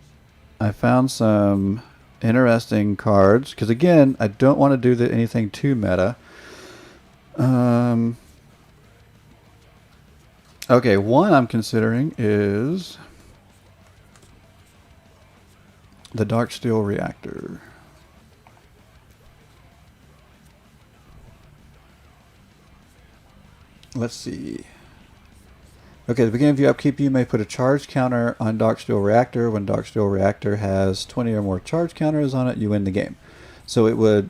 S1: I found some interesting cards because again, I don't want to do anything too meta. Okay, one I'm considering is the Dark Steel Reactor. Let's see. Okay, at the beginning of your upkeep, you may put a charge counter on Dark Steel Reactor. When Dark Steel Reactor has 20 or more charge counters on it, you win the game. So it would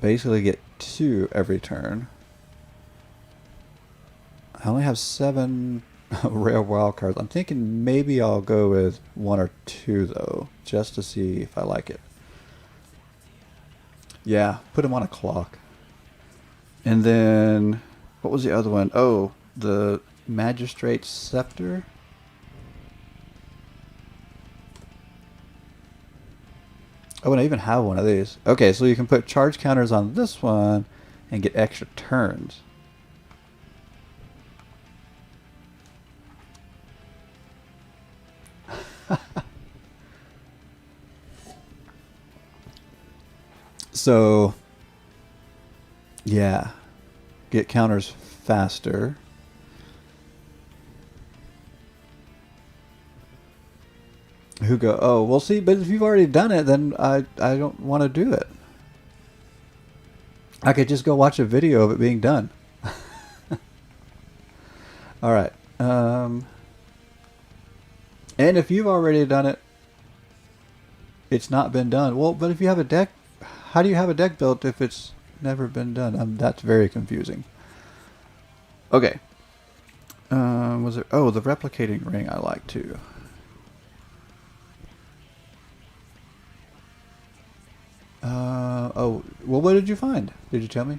S1: basically get 2 every turn. I only have 7 rare wild cards. I'm thinking maybe I'll go with 1 or 2 though, just to see if I like it. Yeah, put them on a clock. And then, what was the other one? Oh, the Magistrate's Scepter. Oh, and I even have one of these. Okay, so you can put charge counters on this one and get extra turns. So, yeah, get counters faster. Who go, oh, well, see, but if you've already done it, then I don't want to do it. I could just go watch a video of it being done. All right. And if you've already done it, it's not been done. Well, but if you have a deck, how do you have a deck built if it's never been done? That's very confusing. Okay. Was there? Oh, the replicating ring I like too. Oh, well, what did you find? Did you tell me?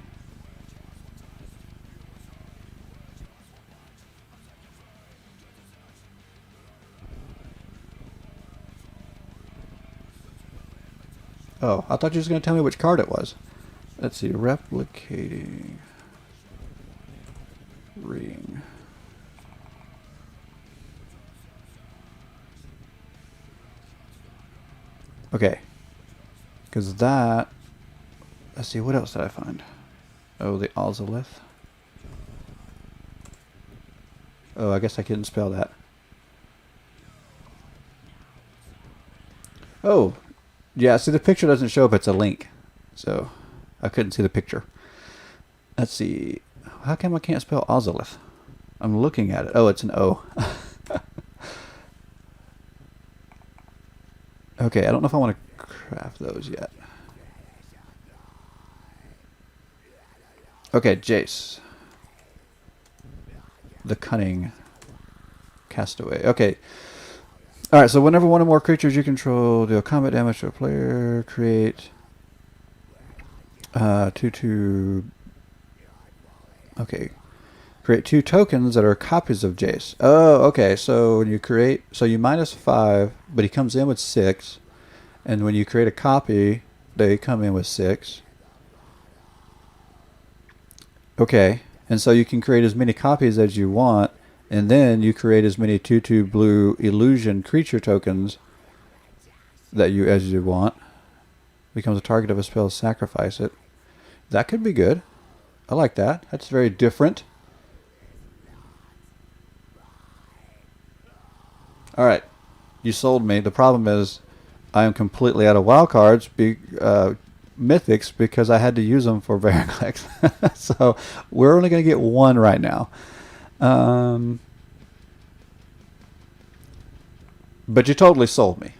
S1: Oh, I thought you were just going to tell me which card it was. Let's see, replicating ring. Okay. Because that... Let's see, what else did I find? Oh, the Ozolith. Oh, I guess I couldn't spell that. Oh, yeah, see, the picture doesn't show up. It's a link. So, I couldn't see the picture. Let's see. How come I can't spell Ozolith? I'm looking at it. Oh, it's an O. Okay, I don't know if I want to craft those yet. Okay, Jace. The Cunning Castaway. Okay. Alright, so whenever one or more creatures you control deal combat damage to a player, create 2/2. Okay. Create 2 tokens that are copies of Jace. Oh, okay. So when you create, so you -5, but he comes in with 6, and when you create a copy, they come in with 6. Okay, and so you can create as many copies as you want, and then you create as many 2/2 blue illusion creature tokens as you want. Becomes a target of a spell, sacrifice it. That could be good. I like that. That's very different. Alright. You sold me. The problem is I am completely out of wild cards, mythics, because I had to use them for Vorinclex. So we're only going to get one right now. But you totally sold me.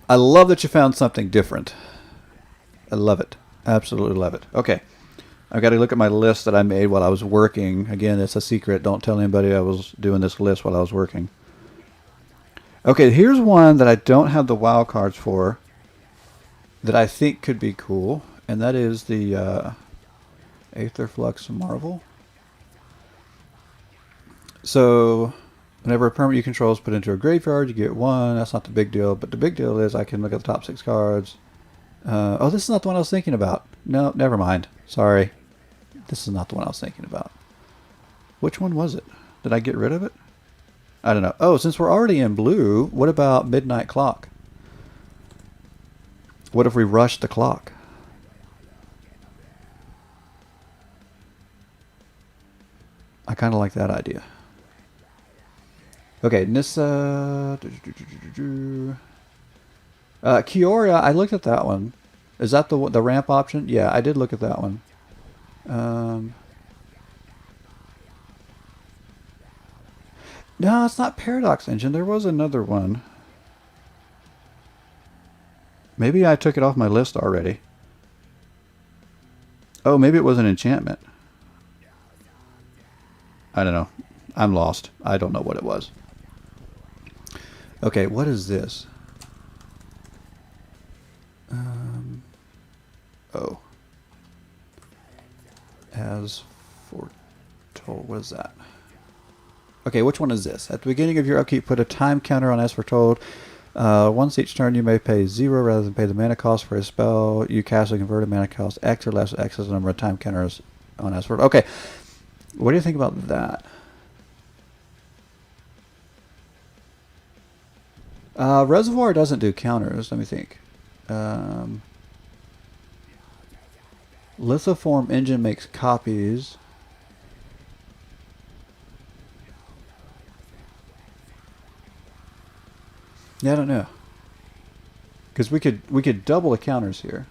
S1: I love that you found something different. I love it. Absolutely love it. Okay. I've got to look at my list that I made while I was working. Again, it's a secret. Don't tell anybody I was doing this list while I was working. Okay, here's one that I don't have the wild cards for that I think could be cool, and that is the Aether Flux Marvel. So, whenever a permanent you control is put into a graveyard, you get one. That's not the big deal, but the big deal is I can look at the top 6 cards. Oh, this is not the one I was thinking about. No, never mind. Sorry. This is not the one I was thinking about. Which one was it? Did I get rid of it? I don't know. Oh, since we're already in blue, what about Midnight Clock? What if we rush the clock? I kind of like that idea. Okay, Nissa. Kiora, I looked at that one. Is that the ramp option? Yeah, I did look at that one. No, it's not Paradox Engine. There was another one. Maybe I took it off my list already. Oh, maybe it was an enchantment. I don't know. I'm lost. I don't know what it was. Okay, what is this? Oh. As foretold. What is that? Okay, which one is this? At the beginning of your upkeep, put a time counter on As Foretold. Once each turn, you may pay 0 rather than pay the mana cost for a spell. You cast a converted mana cost X or less. X is the number of time counters on As Foretold. Okay, what do you think about that? Reservoir doesn't do counters. Let me think. Lithoform Engine makes copies. Yeah, I don't know. Because we could double the counters here.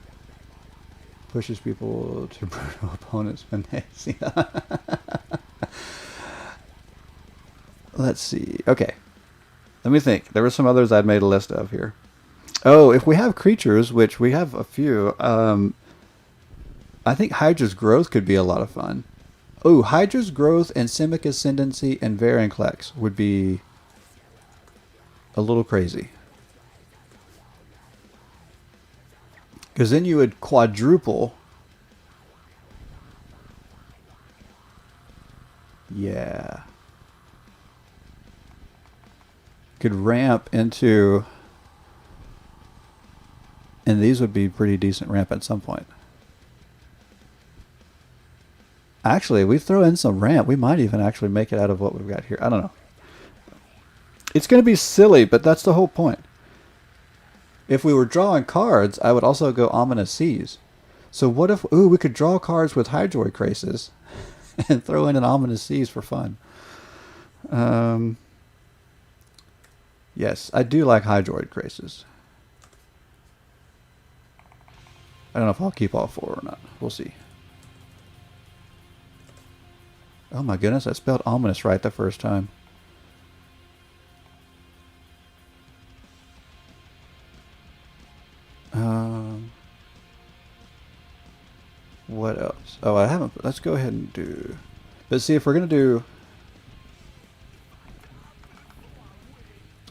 S1: Pushes people to brutal opponents when they see that. Let's see. Okay. Let me think. There were some others I'd made a list of here. Oh, if we have creatures, which we have a few, I think Hydra's Growth could be a lot of fun. Oh, Hydra's Growth and Simic Ascendancy and Vorinclex would be a little crazy. Because then you would quadruple. Yeah. Could ramp into... And these would be pretty decent ramp at some point. Actually, we throw in some ramp. We might even actually make it out of what we've got here. I don't know. It's going to be silly, but that's the whole point. If we were drawing cards, I would also go Ominous Seas. So what if... Ooh, we could draw cards with Hydroid Craces and throw in an Ominous Seas for fun. Yes, I do like Hydroid Craces. I don't know if I'll keep all 4 or not. We'll see. Oh my goodness, I spelled ominous right the first time. What else? Oh, I haven't. Let's go ahead and do... But see, if we're going to do...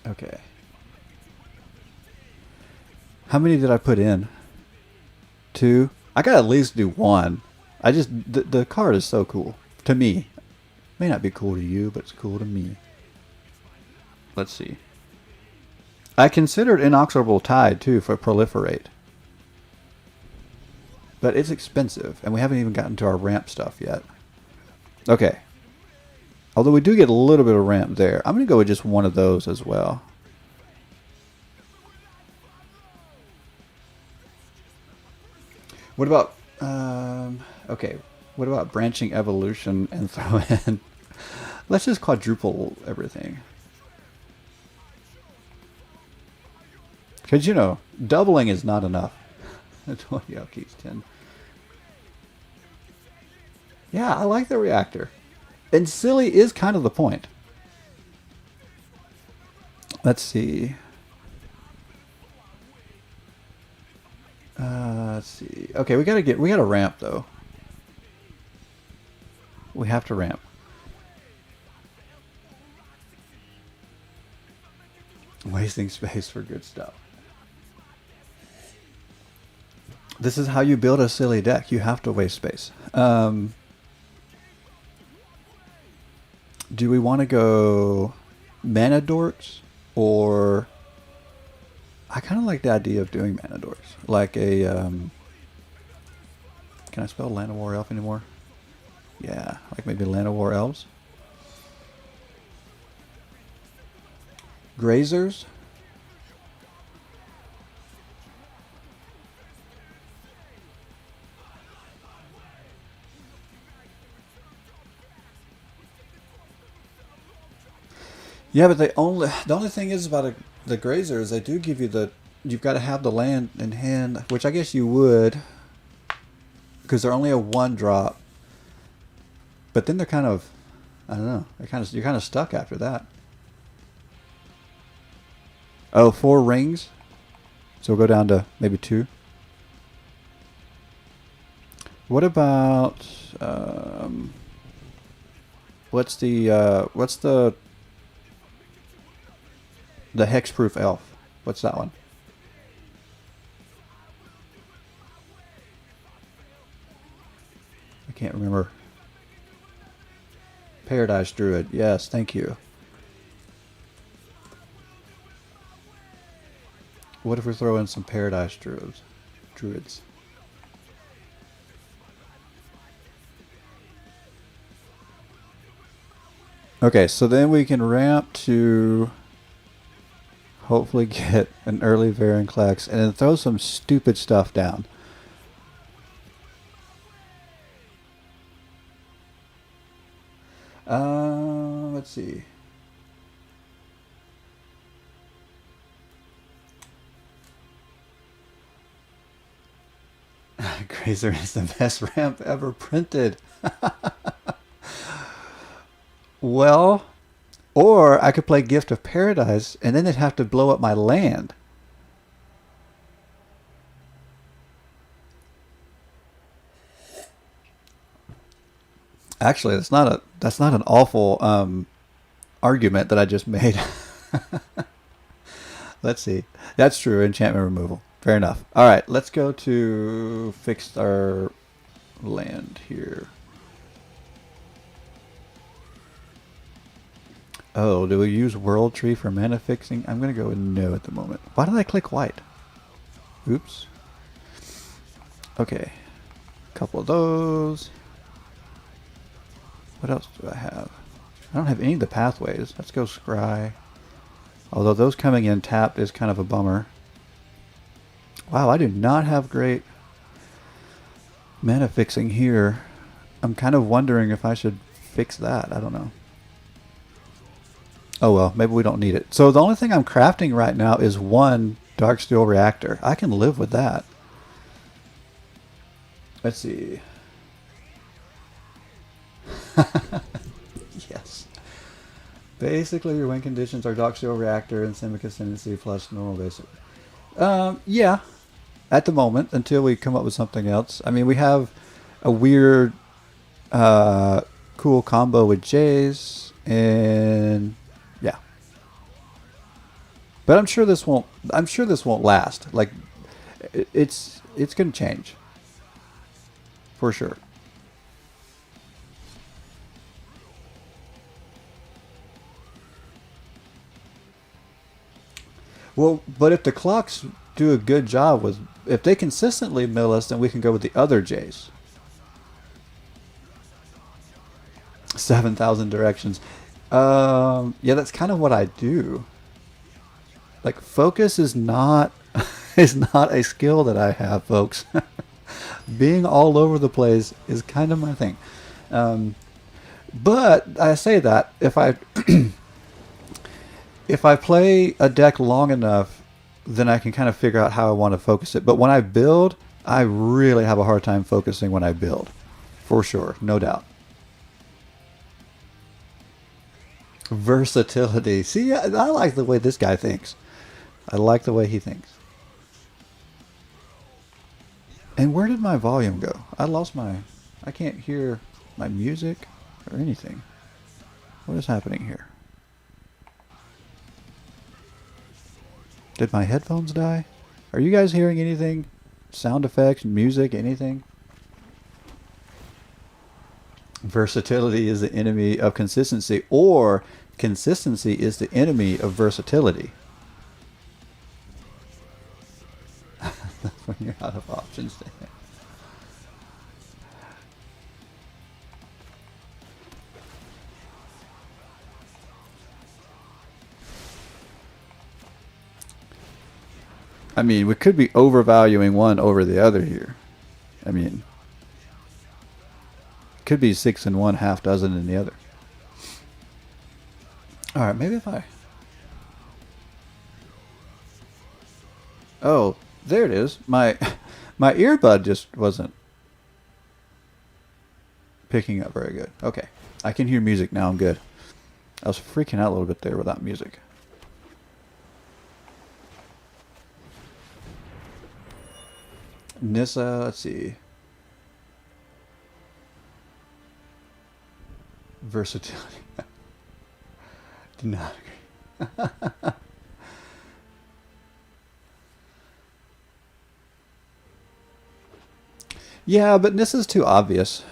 S1: Okay. How many did I put in? 2? I gotta at least do 1. I just... The card is so cool. To me. May not be cool to you, but it's cool to me. Let's see. I considered Inexorable Tide, too, for Proliferate. But it's expensive, and we haven't even gotten to our ramp stuff yet. Okay. Although we do get a little bit of ramp there. I'm going to go with just one of those as well. What about... okay. What about Branching Evolution and throw in Let's just quadruple everything. Because, you know, doubling is not enough. 20 upkeeps, 10. Yeah, I like the reactor. And silly is kind of the point. Let's see. Let's see. Okay, we gotta ramp though. We have to ramp. Wasting space for good stuff. This is how you build a silly deck. You have to waste space. Do we want to go mana dorks or... I kind of like the idea of doing mana dorks. Like a... Can I spell Land of War Elf anymore? Yeah, like maybe Land of War Elves. Grazers. Yeah, but the only thing is about the grazers, they do give you you've got to have the land in hand, which I guess you would, because they're only a 1-drop. But then they're kind of, I don't know, you're kind of stuck after that. Oh, 4 rings, so we'll go down to maybe 2. What about what's the hexproof elf? What's that one? I can't remember. Paradise Druid. Yes, thank you. What if we throw in some Paradise Druids? Okay, so then we can ramp to hopefully get an early Vorinclex and then throw some stupid stuff down. Let's see. Grazer is the best ramp ever printed. Well, or I could play Gift of Paradise and then they'd have to blow up my land. Actually, that's not an awful argument that I just made. Let's see. That's true. Enchantment removal. Fair enough. All right, let's go to fix our land here. Oh, do we use World Tree for mana fixing? I'm going to go with no at the moment. Why did I click white? Oops. Okay. A couple of those. What else do I have? I don't have any of the pathways. Let's go Scry. Although those coming in tapped is kind of a bummer. Wow, I do not have great mana fixing here. I'm kind of wondering if I should fix that. I don't know. Oh well, maybe we don't need it. So the only thing I'm crafting right now is 1 Darksteel Reactor. I can live with that. Let's see. Yes. Basically, your win conditions are Darksteel Reactor and Simic Ascendancy plus normal basic. Yeah. At the moment, until we come up with something else. I mean, we have a weird, cool combo with Jays, and yeah. But I'm sure this won't. I'm sure this won't last. Like, it's gonna change. For sure. Well, but if the clocks do a good job with, if they consistently mill us, then we can go with the other Jays. 7,000 directions. Yeah, that's kind of what I do. Like, focus is not is not a skill that I have, folks. Being all over the place is kind of my thing. But I say that if I play a deck long enough, then I can kind of figure out how I want to focus it. But when I build, I really have a hard time focusing when I build. For sure, no doubt. Versatility. See, I like the way this guy thinks. I like the way he thinks. And where did my volume go? I can't hear my music or anything. What is happening here? Did my headphones die? Are you guys hearing anything? Sound effects, music, anything? Versatility is the enemy of consistency, or consistency is the enemy of versatility. When you're out of options. I mean, we could be overvaluing one over the other here. I mean, could be 6 in one, half dozen in the other. All right, maybe if I... Oh, there it is. My earbud just wasn't picking up very good. Okay, I can hear music now. I'm good. I was freaking out a little bit there without music. Nissa, let's see. Versatility. Do not agree. Yeah, but Nissa's too obvious.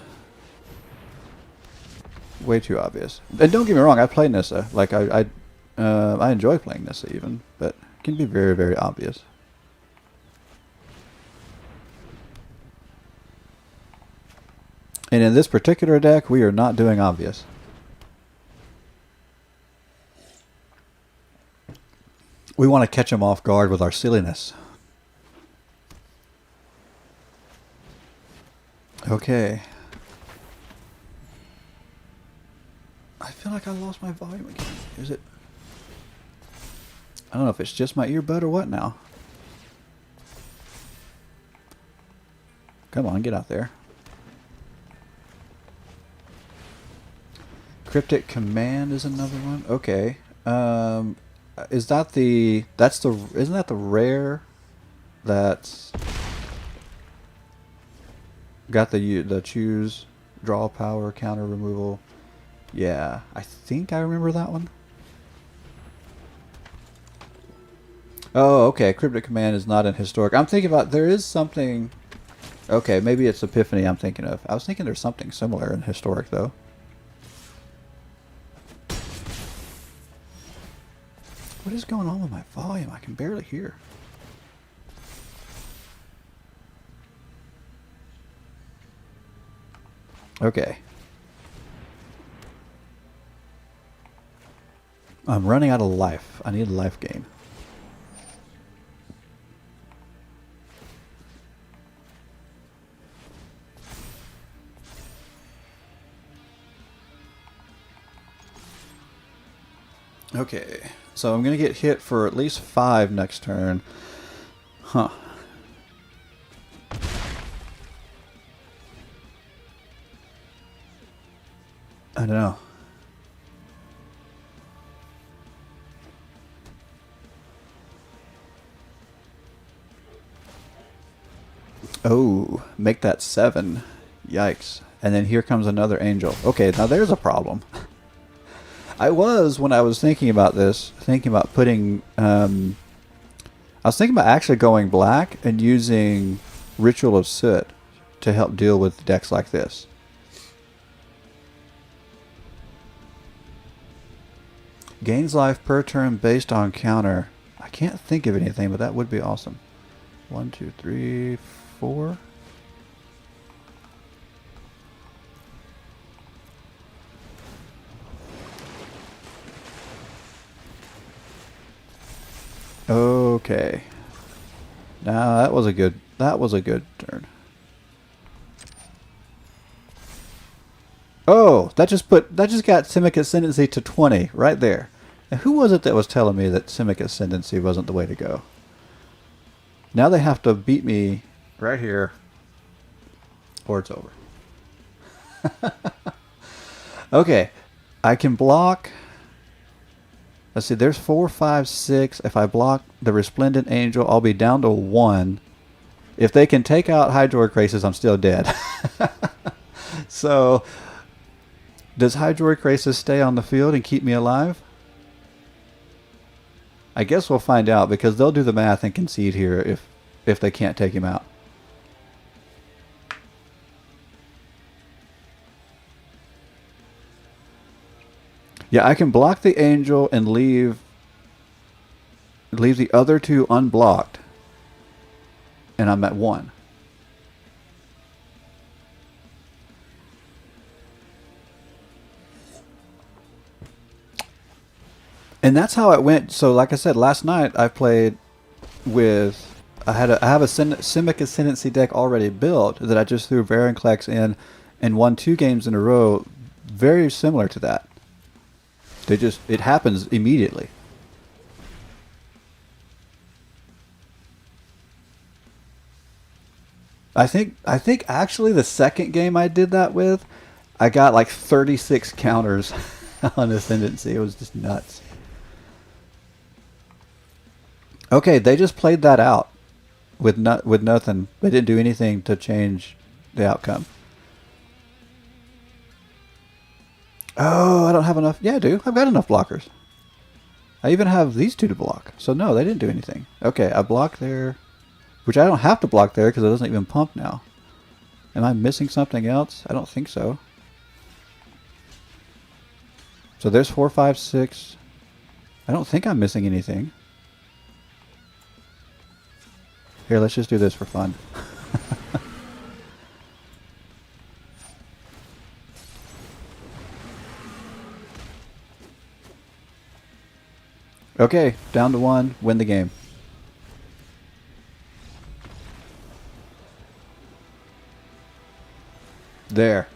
S1: Way too obvious. And don't get me wrong, I play Nissa. Like I enjoy playing Nissa even, but it can be very, very obvious. And in this particular deck, we are not doing obvious. We want to catch them off guard with our silliness. Okay. I feel like I lost my volume again. Is it? I don't know if it's just my earbud or what now. Come on, get out there. Cryptic Command is another one. Okay. Is that the... Isn't that the rare that's... got the choose, draw power, counter removal? Yeah, I think I remember that one. Oh, okay. Cryptic Command is not in Historic. I'm thinking about... There is something... Okay, maybe it's Epiphany I'm thinking of. I was thinking there's something similar in Historic, though. What is going on with my volume? I can barely hear. Okay. I'm running out of life. I need a life gain. Okay, so I'm going to get hit for at least 5 next turn. Huh. I don't know. Oh, make that 7. Yikes. And then here comes another angel. Okay, now there's a problem. I was, when I was thinking about this, thinking about putting... I was thinking about actually going black and using Ritual of Soot to help deal with decks like this. Gains life per turn based on counter. I can't think of anything, but that would be awesome. 1, 2, 3, 4. Okay. Now that was a good turn. Oh, that just got Simic Ascendancy to 20 right there. And who was it that was telling me that Simic Ascendancy wasn't the way to go? Now they have to beat me right here, or it's over. Okay, I can block. Let's see, there's 4, 5, 6. If I block the Resplendent Angel, I'll be down to 1. If they can take out Hydroicrasis, I'm still dead. So, does Hydroicrasis stay on the field and keep me alive? I guess we'll find out, because they'll do the math and concede here if they can't take him out. Yeah, I can block the Angel and leave the other 2 unblocked. And I'm at 1. And that's how it went. So like I said, last night I played with... I have a Simic Ascendancy deck already built that I just threw Vorinclex in and won 2 games in a row very similar to that. It happens immediately. I think actually the second game I did that with, I got like 36 counters on Ascendancy. It was just nuts. Okay, they just played that out with nothing. They didn't do anything to change the outcome. Oh, I don't have enough. Yeah, I do. I've got enough blockers. I even have these 2 to block. So no, they didn't do anything. Okay, I blocked there, which I don't have to block there because it doesn't even pump now. Am I missing something else? I don't think so. So there's 4, 5, 6. I don't think I'm missing anything. Here, let's just do this for fun. Okay, down to 1, win the game. There.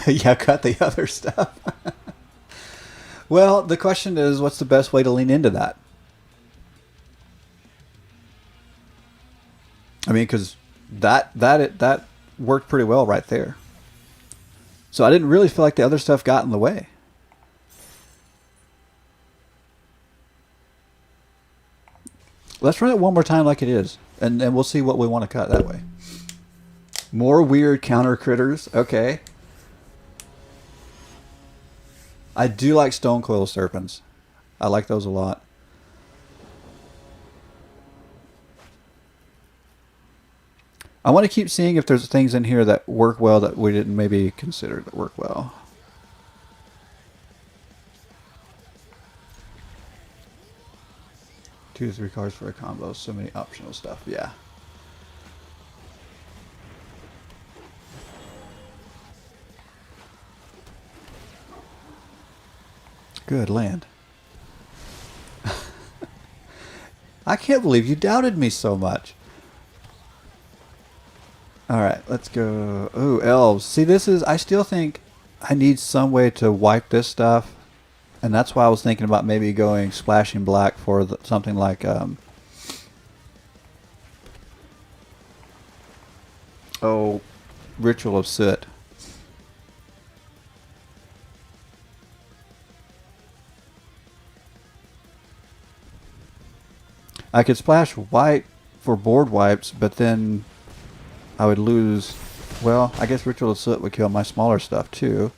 S1: Yeah, cut the other stuff. Well, the question is, what's the best way to lean into that? I mean, because that worked pretty well right there. So I didn't really feel like the other stuff got in the way. Let's run it one more time like it is, and we'll see what we want to cut that way. More weird counter critters. Okay. I do like Stone Coil Serpents. I like those a lot. I want to keep seeing if there's things in here that work well that we didn't maybe consider that work well. Two to 3 cards for a combo. So many optional stuff. Yeah. Good land. I can't believe you doubted me so much. Alright, let's go. Ooh, elves. See, this is... I still think I need some way to wipe this stuff. And that's why I was thinking about maybe going splashing black for something like... Ritual of Soot. I could splash white for board wipes, but then I would lose... Well, I guess Ritual of Soot would kill my smaller stuff too.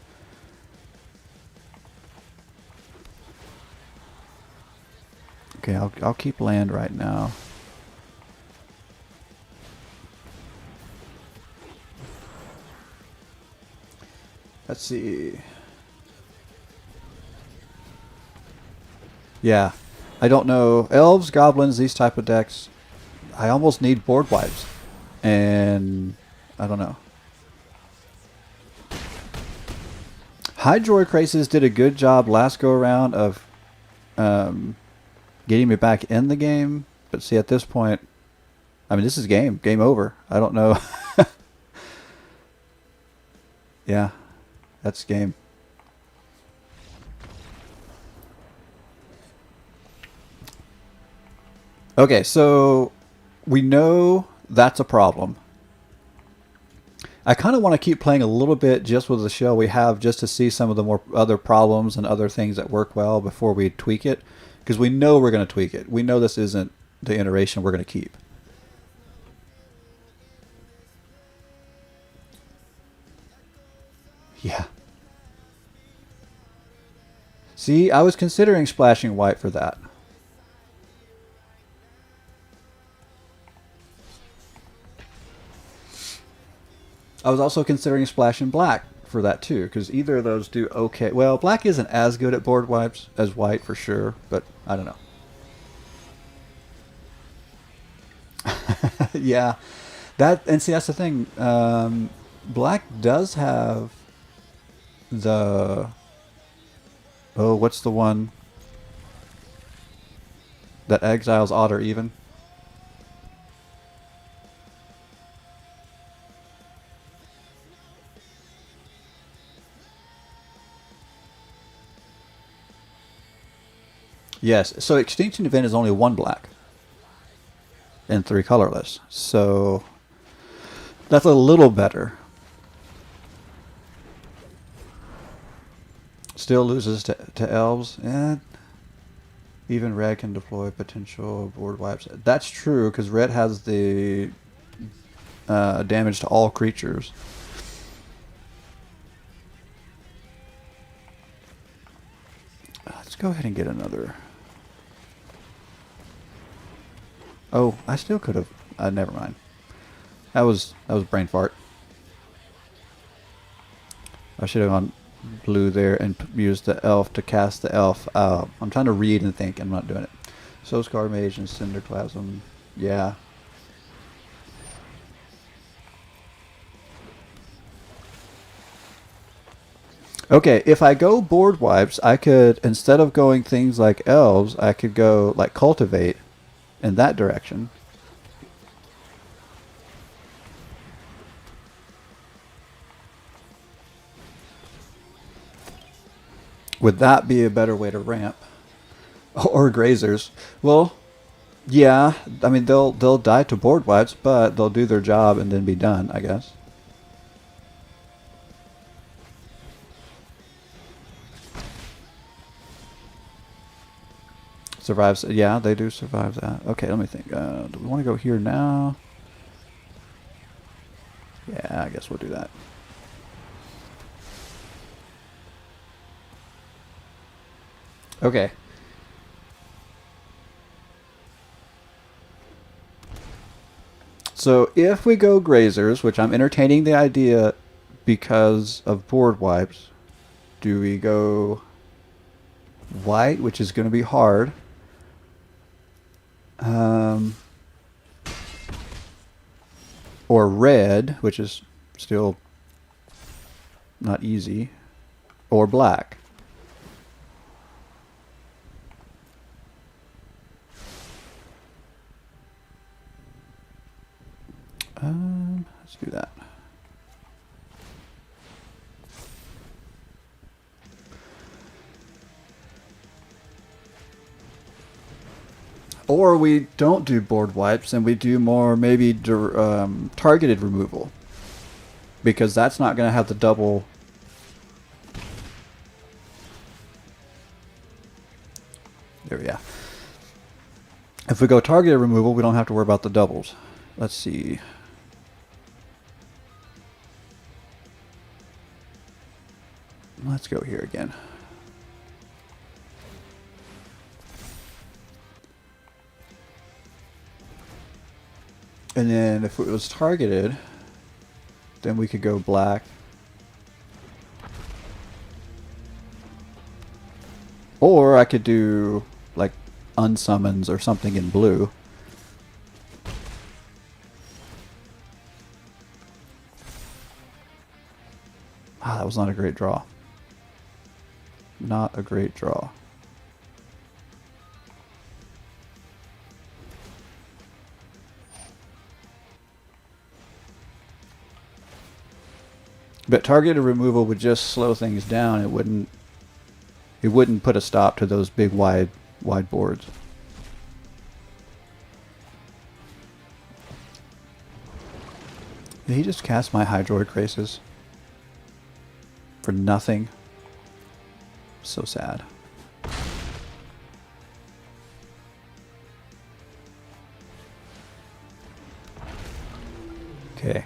S1: Okay, I'll keep land right now. Let's see. Yeah. I don't know. Elves, goblins, these type of decks, I almost need board wipes. And I don't know. Hydroicrasis did a good job last go around of getting me back in the game. But see, at this point, I mean, this is game over. I don't know. Yeah, that's game. Okay, so we know that's a problem. I kind of want to keep playing a little bit just with the shell we have, just to see some of the more other problems and other things that work well before we tweak it, because we know we're going to tweak it. We know this isn't the iteration we're going to keep. Yeah. See, I was considering splashing white for that. I was also considering splashing black for that too, because either of those do okay. Well, black isn't as good at board wipes as white for sure, but I don't know. Yeah, that and see that's the thing. Black does have the what's the one that exiles odd or even? Yes. So extinction event is only one black and three colorless. So that's a little better. Still loses to elves. And even red can deploy potential board wipes. That's true because red has the damage to all creatures. Let's go ahead and get another. Oh, I still could have. Never mind. That was brain fart. I should have gone blue there and used the elf to cast the elf. I'm trying to read and think. I'm not doing it. So Scar Mage and Cinderclasm. Yeah. Okay, if I go board wipes, I could, instead of going things like elves, I could go like cultivate in that direction. Would that be a better way to ramp? Or grazers? Well, yeah. I mean, they'll die to board wipes, but they'll do their job and then be done, I guess. Survives. Yeah, they do survive that. Okay, let me think. Do we want to go here now? Yeah, I guess we'll do that. Okay. So if we go grazers, which I'm entertaining the idea because of board wipes, do we go white, which is going to be hard? Or red, which is still not easy, or black. Let's do that. Or we don't do board wipes and we do more maybe targeted removal. Because that's not going to have the double. There we go. If we go targeted removal, we don't have to worry about the doubles. Let's see. Let's go here again. And then if it was targeted, then we could go black. Or I could do like unsummons or something in blue. Ah, that was not a great draw. Not a great draw. But targeted removal would just slow things down. It wouldn't put a stop to those big wide boards. Did he just cast my Hydroid Graces? For nothing? So sad. Okay.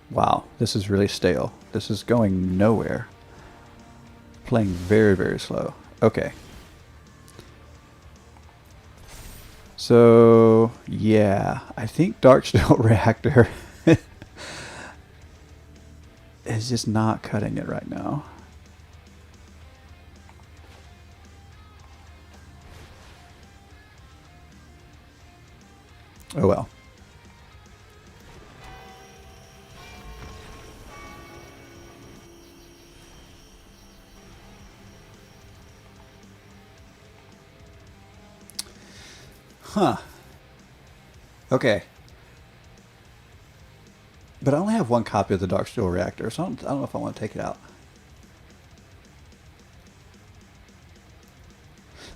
S1: Wow, this is really stale. This is going nowhere. Playing very, very slow. Okay. So, yeah, I think Darksteel Reactor is just not cutting it right now. Oh well. Huh. Okay. But I only have one copy of the Darksteel Reactor, so I don't know if I want to take it out.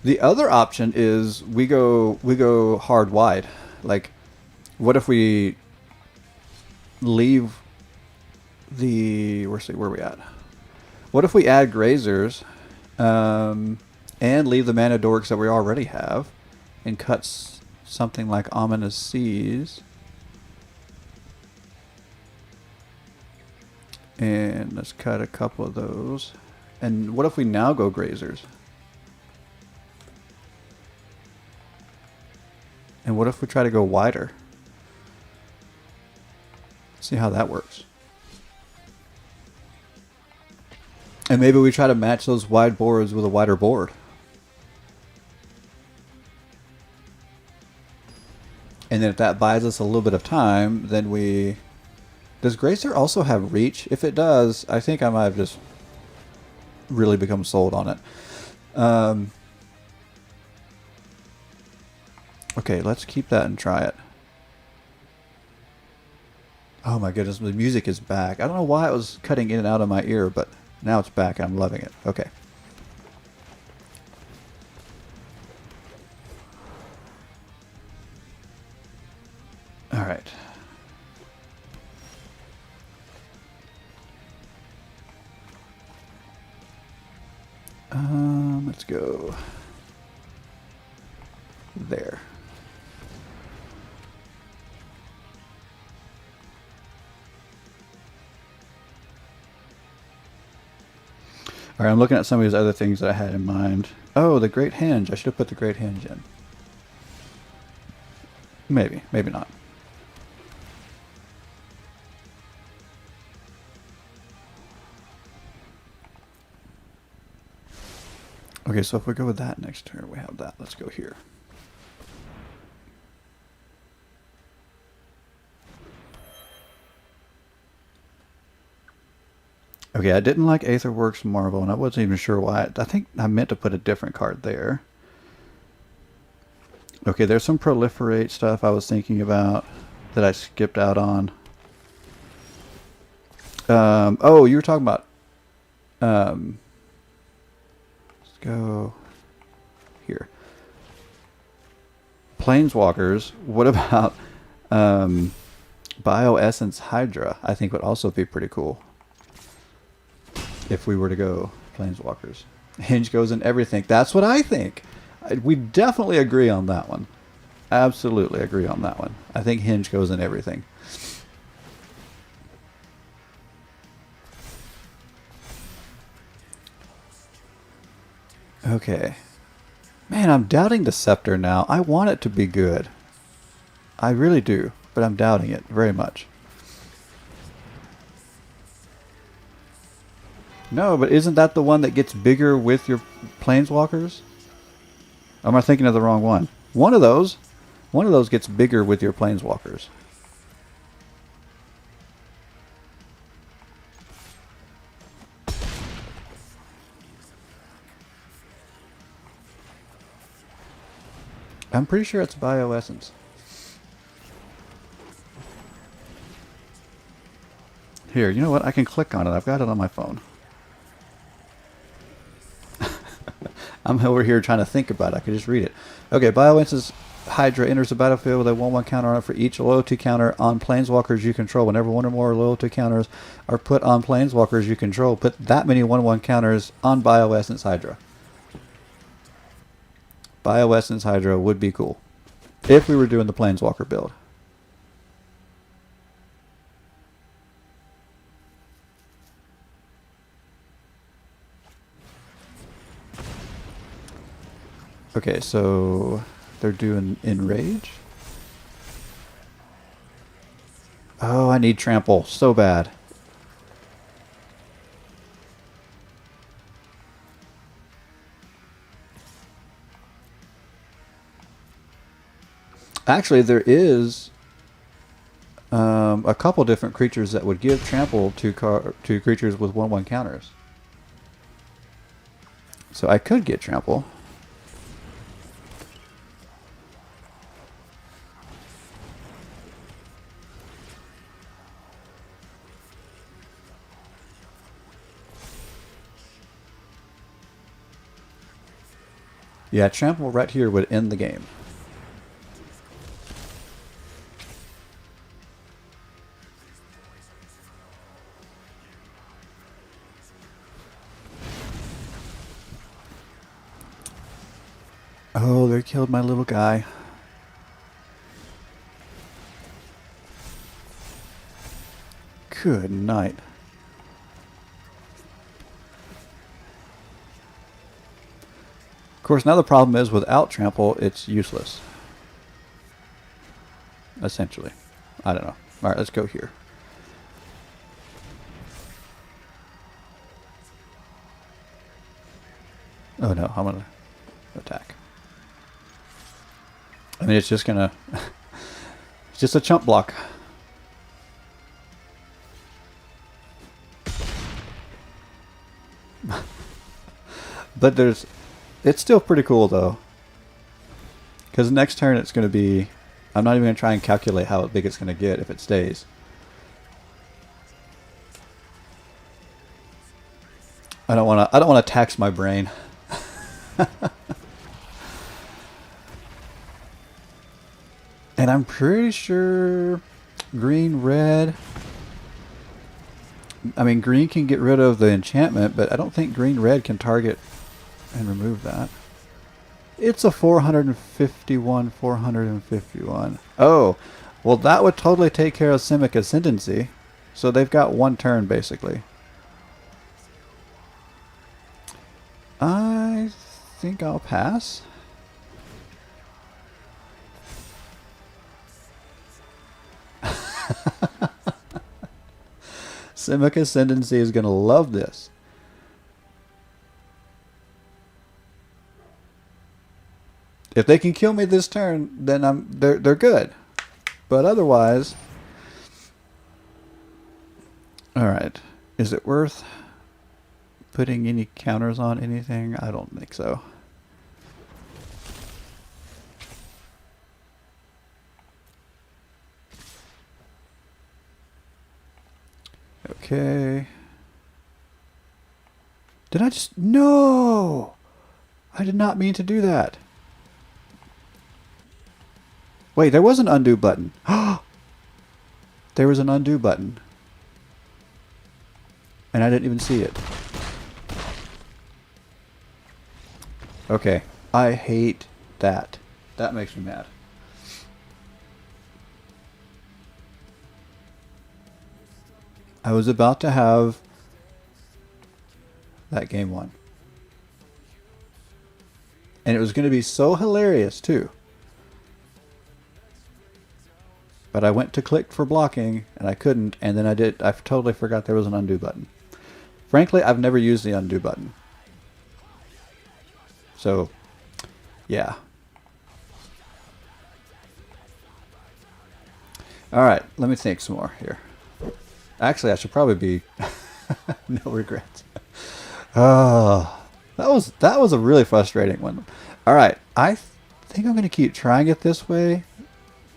S1: The other option is we go hard wide. Like, what if we leave the where are we at? What if we add Grazers and leave the Mana Dorks that we already have and cut something like Ominous Seas? And let's cut a couple of those. And what if we now go Grazers? And what if we try to go wider? See how that works. And maybe we try to match those wide boards with a wider board. And then if that buys us a little bit of time, then we... Does Gracer also have reach? If it does, I think I might have just really become sold on it. Okay, let's keep that and try it. Oh my goodness, the music is back. I don't know why it was cutting in and out of my ear, but now it's back. I'm loving it. Okay. All right. Let's go there. All right, I'm looking at some of these other things that I had in mind. Oh, the Great Hinge. I should have put the Great Hinge in. Maybe, maybe not. Okay, so if we go with that next turn, we have that. Let's go here. Okay, I didn't like Aetherworks Marvel, and I wasn't even sure why. I think I meant to put a different card there. Okay, there's some Proliferate stuff I was thinking about that I skipped out on. Oh, you were talking about... let's go here. Planeswalkers. What about Bioessence Hydra? I think would also be pretty cool if we were to go Planeswalkers. Hinge goes in everything. That's what I think. We definitely agree on that one. Absolutely agree on that one. I think Hinge goes in everything. Okay. Man, I'm doubting the Scepter now. I want it to be good. I really do, but I'm doubting it very much. No, but isn't that the one that gets bigger with your Planeswalkers? Or am I thinking of the wrong one? One of those gets bigger with your Planeswalkers. I'm pretty sure it's Bioessence. Here, you know what? I can click on it. I've got it on my phone. I'm over here trying to think about it. I could just read it. Okay, Bioence's Hydra enters the battlefield with a 1/1 counter on it for each loyalty counter on planeswalkers you control. Whenever one or more loyalty counters are put on planeswalkers you control, put that many 1/1 counters on Bioessence Hydra. Bioessence Hydra would be cool if we were doing the planeswalker build. Okay, so they're doing Enrage. Oh, I need Trample so bad. Actually, there is a couple different creatures that would give Trample to creatures with 1/1 counters. So I could get Trample. Yeah, Trample right here would end the game. Oh, they killed my little guy. Good night. Of course, now the problem is without Trample, it's useless. Essentially. I don't know. Alright, let's go here. Oh no, I'm going to attack. I mean, it's just going to... it's just a chump block. But there's... It's still pretty cool, though. Because next turn it's going to be... I'm not even going to try and calculate how big it's going to get if it stays. I don't want to tax my brain. And I'm pretty sure green, red... I mean, green can get rid of the enchantment, but I don't think green, red can target and remove that. It's a 451, 451. Oh, well that would totally take care of Simic Ascendancy. So they've got one turn, basically. I think I'll pass. Simic Ascendancy is going to love this. If they can kill me this turn, then they're good. But otherwise, all right. Is it worth putting any counters on anything? I don't think so. Okay. Did I just... No! I did not mean to do that. Wait, there was an undo button. There was an undo button. And I didn't even see it. Okay. I hate that. That makes me mad. I was about to have that game won. And it was going to be so hilarious, too. But I went to click for blocking, and I couldn't, and then I totally forgot there was an undo button. Frankly, I've never used the undo button. So, yeah. Alright, let me think some more here. Actually, I should probably be... no regrets. Oh, that was a really frustrating one. Alright, I think I'm going to keep trying it this way.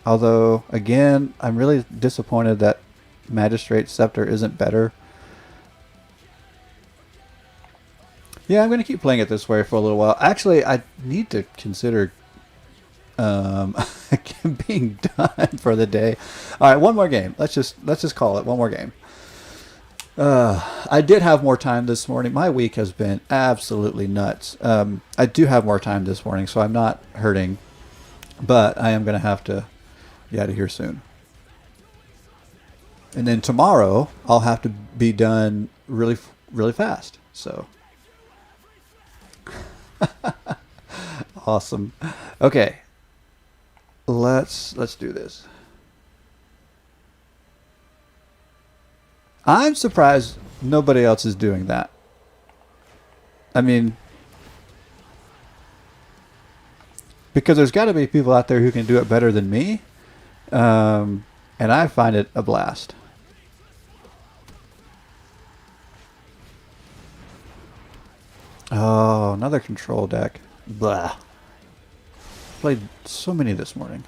S1: Although, again, I'm really disappointed that Magistrate Scepter isn't better. Yeah, I'm going to keep playing it this way for a little while. Actually, I need to consider being done for the day. All right, one more game. Let's just call it one more game. I did have more time this morning. My week has been absolutely nuts. I do have more time this morning, so I'm not hurting, but I am going to have to get out of here soon. And then tomorrow I'll have to be done really, really fast. So awesome. Okay, let's do this. I'm surprised nobody else is doing that. I mean, because there's got to be people out there who can do it better than me, and I find it a blast. Oh, another control deck. Blah. Played so many this morning.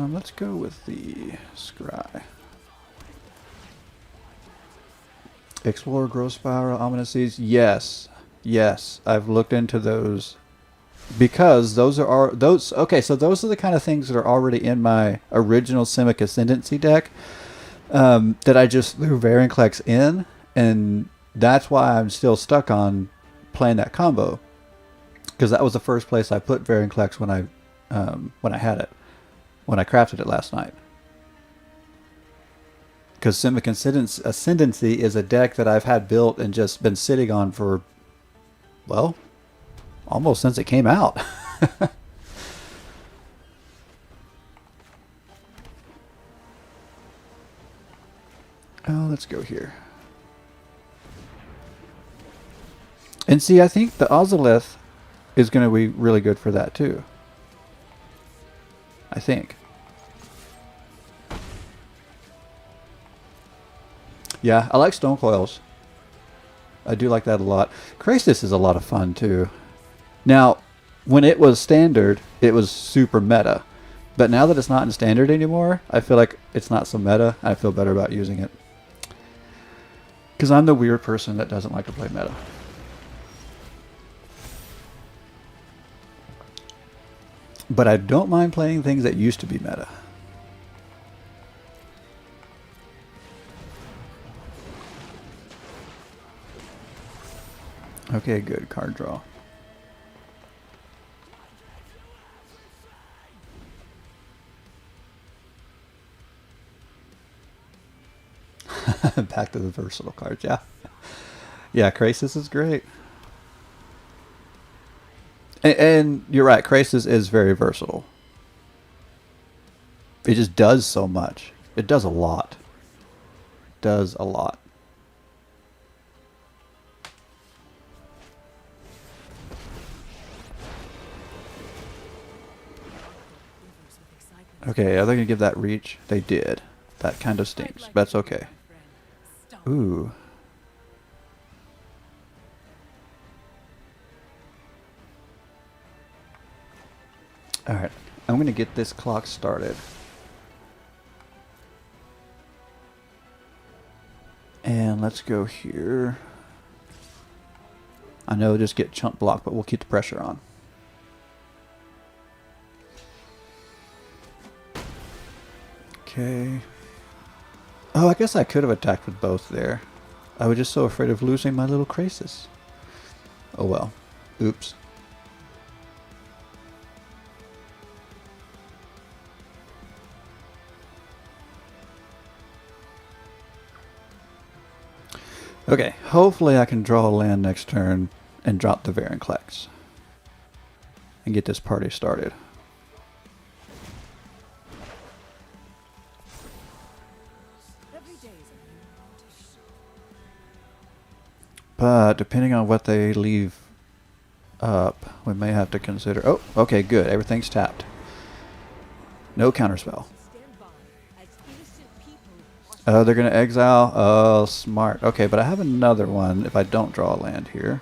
S1: Let's go with the Scry. Explorer, Growth Spiral, Ominous Seeds. Yes. Yes. I've looked into those. Because those are those. Okay, so those are the kind of things that are already in my original Simic Ascendancy deck that I just threw Vorinclex in. And that's why I'm still stuck on playing that combo. Because that was the first place I put Vorinclex when I had it. When I crafted it last night. Because Simic Ascendancy is a deck that I've had built and just been sitting on for, well, almost since it came out. Oh, let's go here. And see, I think the Ozolith is going to be really good for that too. I think. Yeah, I like Stone Coils. I do like that a lot. Krasis is a lot of fun too. Now, when it was standard, it was super meta. But now that it's not in standard anymore, I feel like it's not so meta. I feel better about using it. Because I'm the weird person that doesn't like to play meta. But I don't mind playing things that used to be meta. Okay, good. Card draw. Back to the versatile cards, yeah. Yeah, Krasis is great. And you're right, Krasis is very versatile. It just does so much. It does a lot. Does a lot. Okay, are they going to give that reach? They did. That kind of stinks. That's okay. Ooh. Alright, I'm going to get this clock started. And let's go here. I know just get chunk block, but we'll keep the pressure on. Okay. Oh, I guess I could have attacked with both there. I was just so afraid of losing my little Krasis. Oh well. Oops. Okay, hopefully I can draw a land next turn and drop the Vorinclex. And get this party started. But depending on what they leave up, we may have to consider... Oh, okay, good. Everything's tapped. No counterspell. Oh, they're going to exile? Oh, smart. Okay, but I have another one if I don't draw a land here.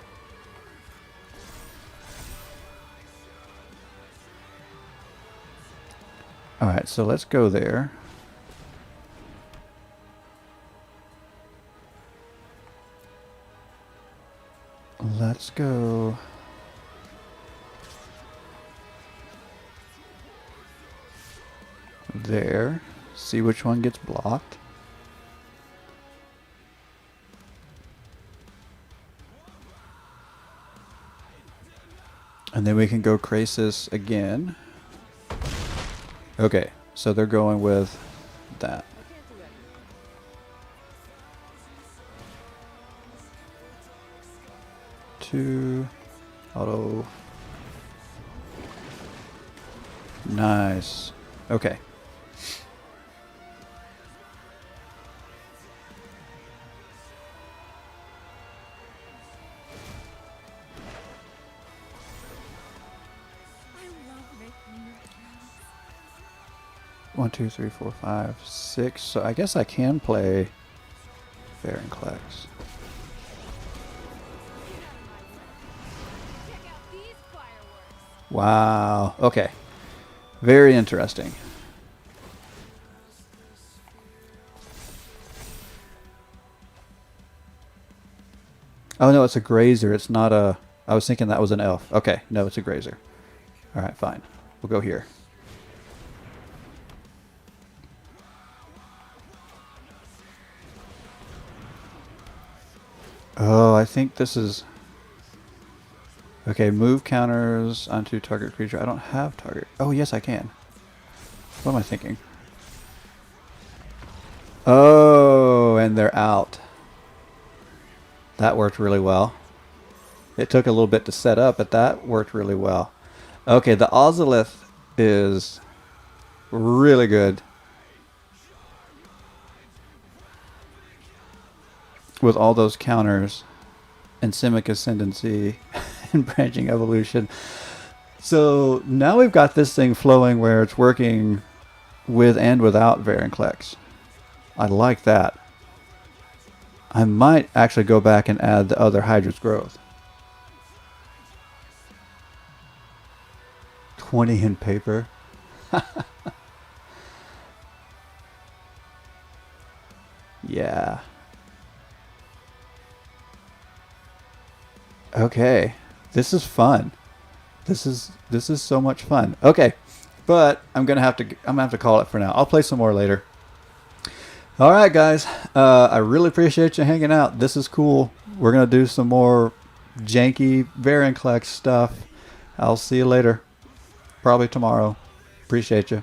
S1: Alright, so let's go there. Let's go... there. See which one gets blocked. And then we can go Krasis again. Okay, so they're going with that. Two. Auto. Nice. Okay. One, two, three, four, five, six. So I guess I can play Vorinclex.
S2: Check out these fireworks.
S1: Wow. Okay. Very interesting. Oh no, it's a grazer. It's not a... I was thinking that was an elf. Okay, no, it's a grazer. Alright, fine. We'll go here. Oh, I think this is... Okay, move counters onto target creature. I don't have target. Oh, yes, I can. What am I thinking? Oh, and they're out. That worked really well. It took a little bit to set up, but that worked really well. Okay, the Ozolith is really good with all those counters and Simic Ascendancy and Branching Evolution. So now we've got this thing flowing where it's working with and without Vorinclex. I like that. I might actually go back and add the other Hydra's Growth. 20 in paper. Yeah. Okay. This is fun. This is so much fun. Okay. But I'm gonna have to call it for now. I'll play some more later. All right, guys. I really appreciate you hanging out. This is cool. We're gonna do some more janky Vorinclex stuff. I'll see you later. Probably tomorrow. Appreciate you.